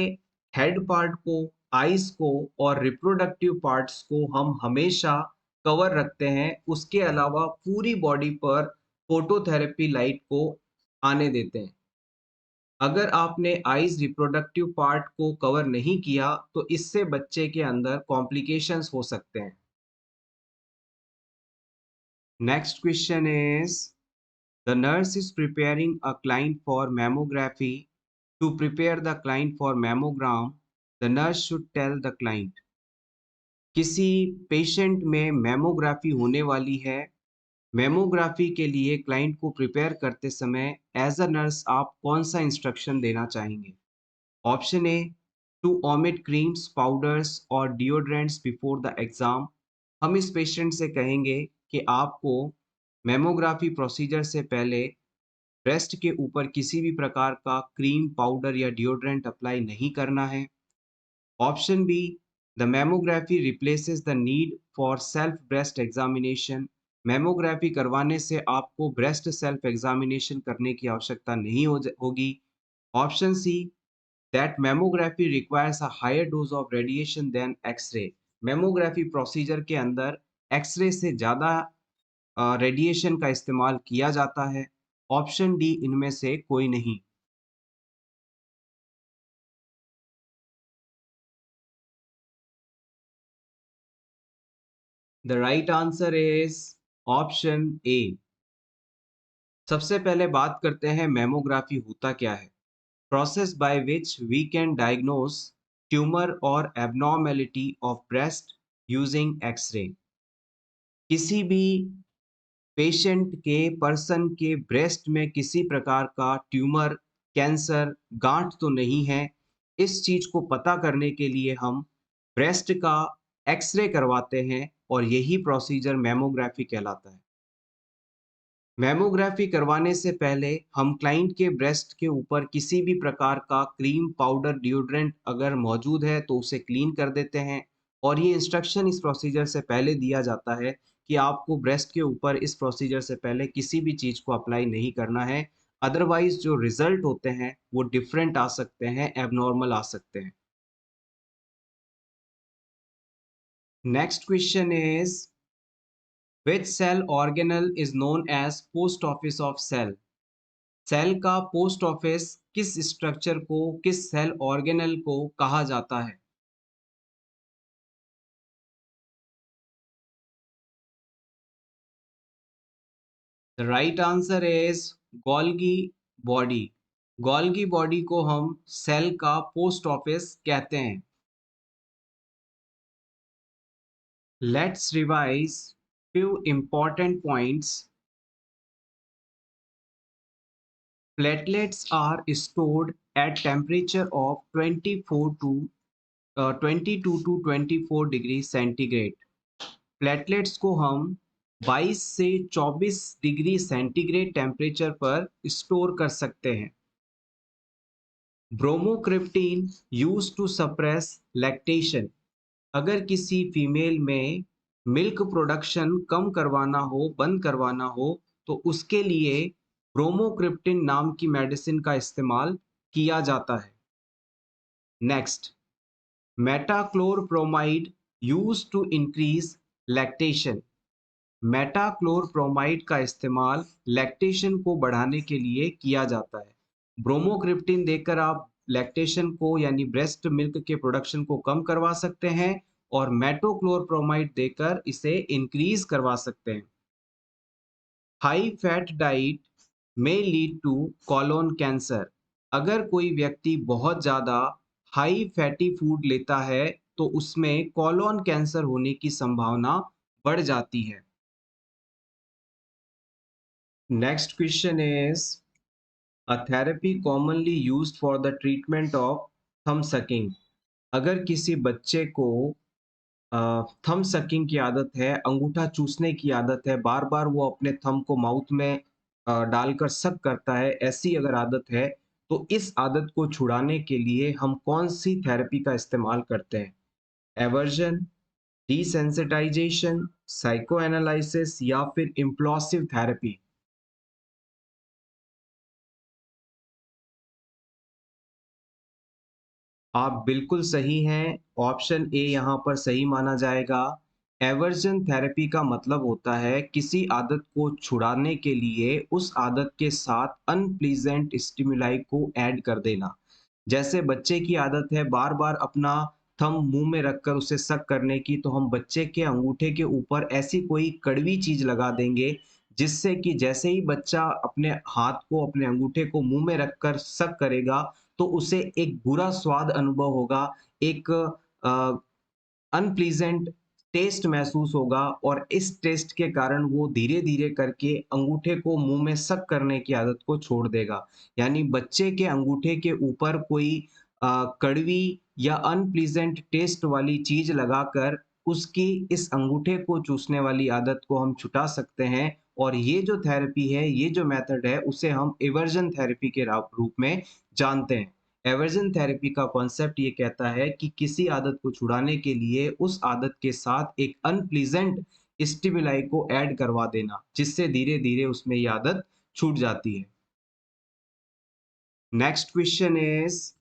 Speaker 1: हेड पार्ट को, आईज को और रिप्रोडक्टिव पार्ट्स को हम हमेशा कवर रखते हैं। उसके अलावा पूरी बॉडी पर फोटोथेरेपी लाइट को आने देते हैं। अगर आपने आईज रिप्रोडक्टिव पार्ट को कवर नहीं किया तो इससे बच्चे के अंदर कॉम्प्लिकेशंस हो सकते हैं। Next question is the nurse is preparing a client for mammography. To prepare the client for mammogram, the nurse should tell the client. किसी पेशेंट में मैमोग्राफी होने वाली है। मैमोग्राफी के लिए क्लाइंट को प्रिपेयर करते समय एज अ नर्स आप कौन सा इंस्ट्रक्शन देना चाहेंगे? Option A, to omit creams, powders और डिओड्रेंट्स बिफोर द एग्जाम। हम इस पेशेंट से कहेंगे कि आपको मेमोग्राफी प्रोसीजर से पहले ब्रेस्ट के ऊपर किसी भी प्रकार का क्रीम, पाउडर या डिओड्रेंट अप्लाई नहीं करना है। Option B, the mammography replaces the need for self breast examination. Mammography करवाने से आपको ब्रेस्ट सेल्फ एग्जामिनेशन करने की आवश्यकता नहीं होगी। Option C, that mammography requires a higher dose of radiation than X-ray। Mammography procedure के अंदर एक्सरे से ज़्यादा रेडिएशन का इस्तेमाल किया जाता है। ऑप्शन डी इनमें से कोई नहीं। The right answer is option A. सबसे पहले बात करते हैं मेमोग्राफी होता क्या है। Process by which we can diagnose tumour और abnormality of breast using X-ray. किसी भी पेशेंट के पर्सन के ब्रेस्ट में किसी प्रकार का ट्यूमर, कैंसर, गांठ तो नहीं है। इस चीज को पता करने के लिए हम ब्रेस्ट का एक्सरे करवाते हैं और यही प्रोसीजर मेमोग्राफी कहलाता है। मेमोग्राफी करवाने से पहले हम क्लाइंट के ब्रेस्ट के ऊपर किसी भी प्रकार का क्रीम, पाउडर, डिओड्रेंट अगर मौजूद है तो उसे क्लीन कर देते हैं। और ये इंस्ट्रक्शन इस प्रोसीजर से पहले दिया जाता है कि आपको ब्रेस्ट के ऊपर इस प्रोसीजर से पहले किसी भी चीज़ को अप्लाई नहीं करना है। अदरवाइज जो रिजल्ट होते हैं वो डिफरेंट आ सकते हैं, एबनॉर्मल आ सकते हैं। Next question is which cell organelle is known as post office of cell. Cell का पोस्ट ऑफिस किस स्ट्रक्चर को, किस सेल ऑर्गेनल को कहा जाता है? The right answer is Golgi body. Golgi body को हम सेल का पोस्ट ऑफिस कहते हैं। Let's revise few important points. Platelets are stored at temperature of 22 to 24 degree centigrade. Platelets को हम 22 से 24 डिग्री सेंटीग्रेड टेम्परेचर पर स्टोर कर सकते हैं। Bromocriptine use to suppress lactation. अगर किसी फीमेल में मिल्क प्रोडक्शन कम करवाना हो, बंद करवाना हो, तो उसके लिए ब्रोमोक्रिप्टिन नाम की मेडिसिन का इस्तेमाल किया जाता है। Next, metoclopramide use to increase lactation. Metoclopramide का इस्तेमाल लैक्टेशन को बढ़ाने के लिए किया जाता है। ब्रोमोक्रिप्टिन देकर आप लैक्टेशन को यानी ब्रेस्ट मिल्क के प्रोडक्शन को कम करवा सकते हैं और मेटोक्लोरप्रोमाइड देकर इसे इंक्रीज करवा सकते हैं। हाई फैट डाइट में लीड टू कॉलोन कैंसर। अगर कोई व्यक्ति बहुत ज्यादा हाई फैटी फूड लेता है तो उसमें कॉलोन कैंसर होने की संभावना बढ़ जाती है। Next question is a therapy commonly used for the treatment of thumb sucking। अगर किसी बच्चे को थंब सकिंग की आदत है, अंगूठा चूसने की आदत है, बार बार वो अपने थंब को माउथ में डालकर सक करता है, ऐसी अगर आदत है तो इस आदत को छुड़ाने के लिए हम कौन सी थेरेपी का इस्तेमाल करते हैं? एवर्जन, डिसेंसिटाइजेशन, साइको एनालिसिस या फिर इम्प्लोसिव थेरेपी? आप बिल्कुल सही हैं। ऑप्शन ए यहाँ पर सही माना जाएगा। एवर्जन थेरेपी का मतलब होता है किसी आदत को छुड़ाने के लिए उस आदत के साथ अनप्लीजेंट स्टिमुलाई को ऐड कर देना। जैसे बच्चे की आदत है बार-बार अपना थंब मुँह में रखकर उसे सक करने की, तो हम बच्चे के अंगूठे के ऊपर ऐसी कोई कड़वी चीज़ लगा देंगे, जिससे कि जैसे ही बच्चा अपने हाथ को, अपने अंगूठे को मुँह में रखकर सक करेगा, तो उसे एक बुरा स्वाद अनुभव होगा, एक अ, अनप्लीजेंट टेस्ट महसूस होगा और इस टेस्ट के कारण वो धीरे-धीरे करके अंगूठे को मुँह में सक करने की आदत को छोड़ देगा। यानी बच्चे के अंगूठे के ऊपर कोई कड़वी या अनप्लीजेंट टेस्ट वाली चीज़ लगाकर उसकी इस अंगूठे को चूसने वाली आदत को हम छुटा सकते हैं और ये जो थेरेपी है, ये जो मेथड है, उसे हम एवर्जन थेरेपी के रूप में जानते हैं। एवर्जन थेरेपी का कॉन्सेप्ट ये कहता है कि किसी आदत को छुड़ाने के लिए उस आदत के साथ एक अनप्लीजेंट स्टिमुलाई को ऐड करवा देना, जिससे धीरे-धीरे उसमें ये आदत छूट जाती है। Next question is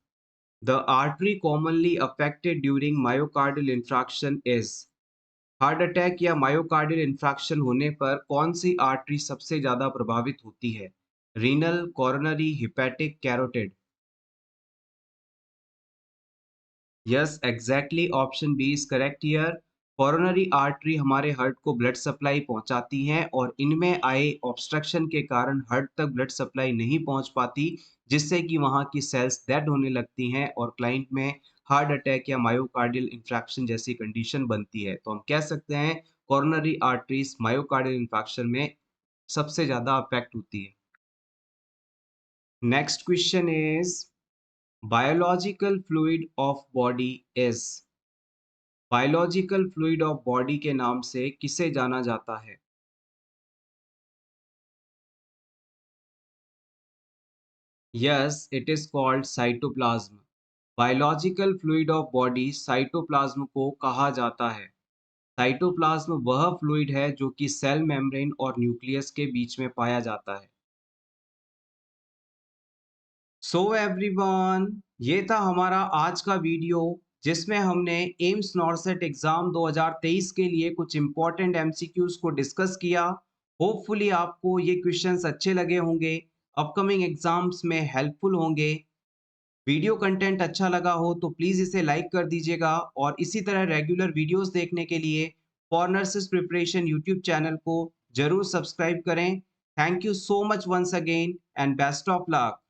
Speaker 1: the artery commonly affected during myocardial infraction is. Heart attack या मायोकार्डियल इंफ्रैक्शन होने पर कौन सी आर्टरी सबसे ज्यादा प्रभावित होती है? Renal, coronary, hepatic, carotid? Yes, exactly option B is correct here. Coronary artery हमारे हार्ट को ब्लड सप्लाई पहुंचाती हैं और इनमें आए ऑब्स्ट्रक्शन के कारण हार्ट तक ब्लड सप्लाई नहीं पहुंच पाती, जिससे कि वहां की सेल्स डेड होने लगती हैं और क्लाइंट में हार्ट अटैक या मायोकार्डियल इंफ्रैक्शन जैसी कंडीशन बनती है। तो हम कह सकते हैं कोरोनरी आर्टरीज मायोकार्डियल इंफ्रैक्शन में सबसे ज्यादा अफेक्ट होती है। Next question is biological fluid of body is. Biological fluid of body के नाम से किसे जाना जाता है? Yes, it is called cytoplasm. Biological fluid of body cytoplasm को कहा जाता है। साइटोप्लाज्म वह फ्लूइड है जो कि सेल मेम्ब्रेन और न्यूक्लियस के बीच में पाया जाता है। सो एवरीवन, ये था हमारा आज का वीडियो जिसमें हमने एम्स नॉरसेट एग्जाम 2023 के लिए कुछ इंपॉर्टेंट एमसीक्यूज को डिस्कस किया। होपफुली आपको ये क्वेश्चंस अच्छे लगे होंगे, अपकमिंग एग्जाम्स में हेल्पफुल होंगे। वीडियो कंटेंट अच्छा लगा हो तो प्लीज़ इसे लाइक कर दीजिएगा और इसी तरह रेगुलर वीडियोस देखने के लिए for nurses preparation YouTube channel को जरूर सब्सक्राइब करें। Thank you so much once again and best of luck.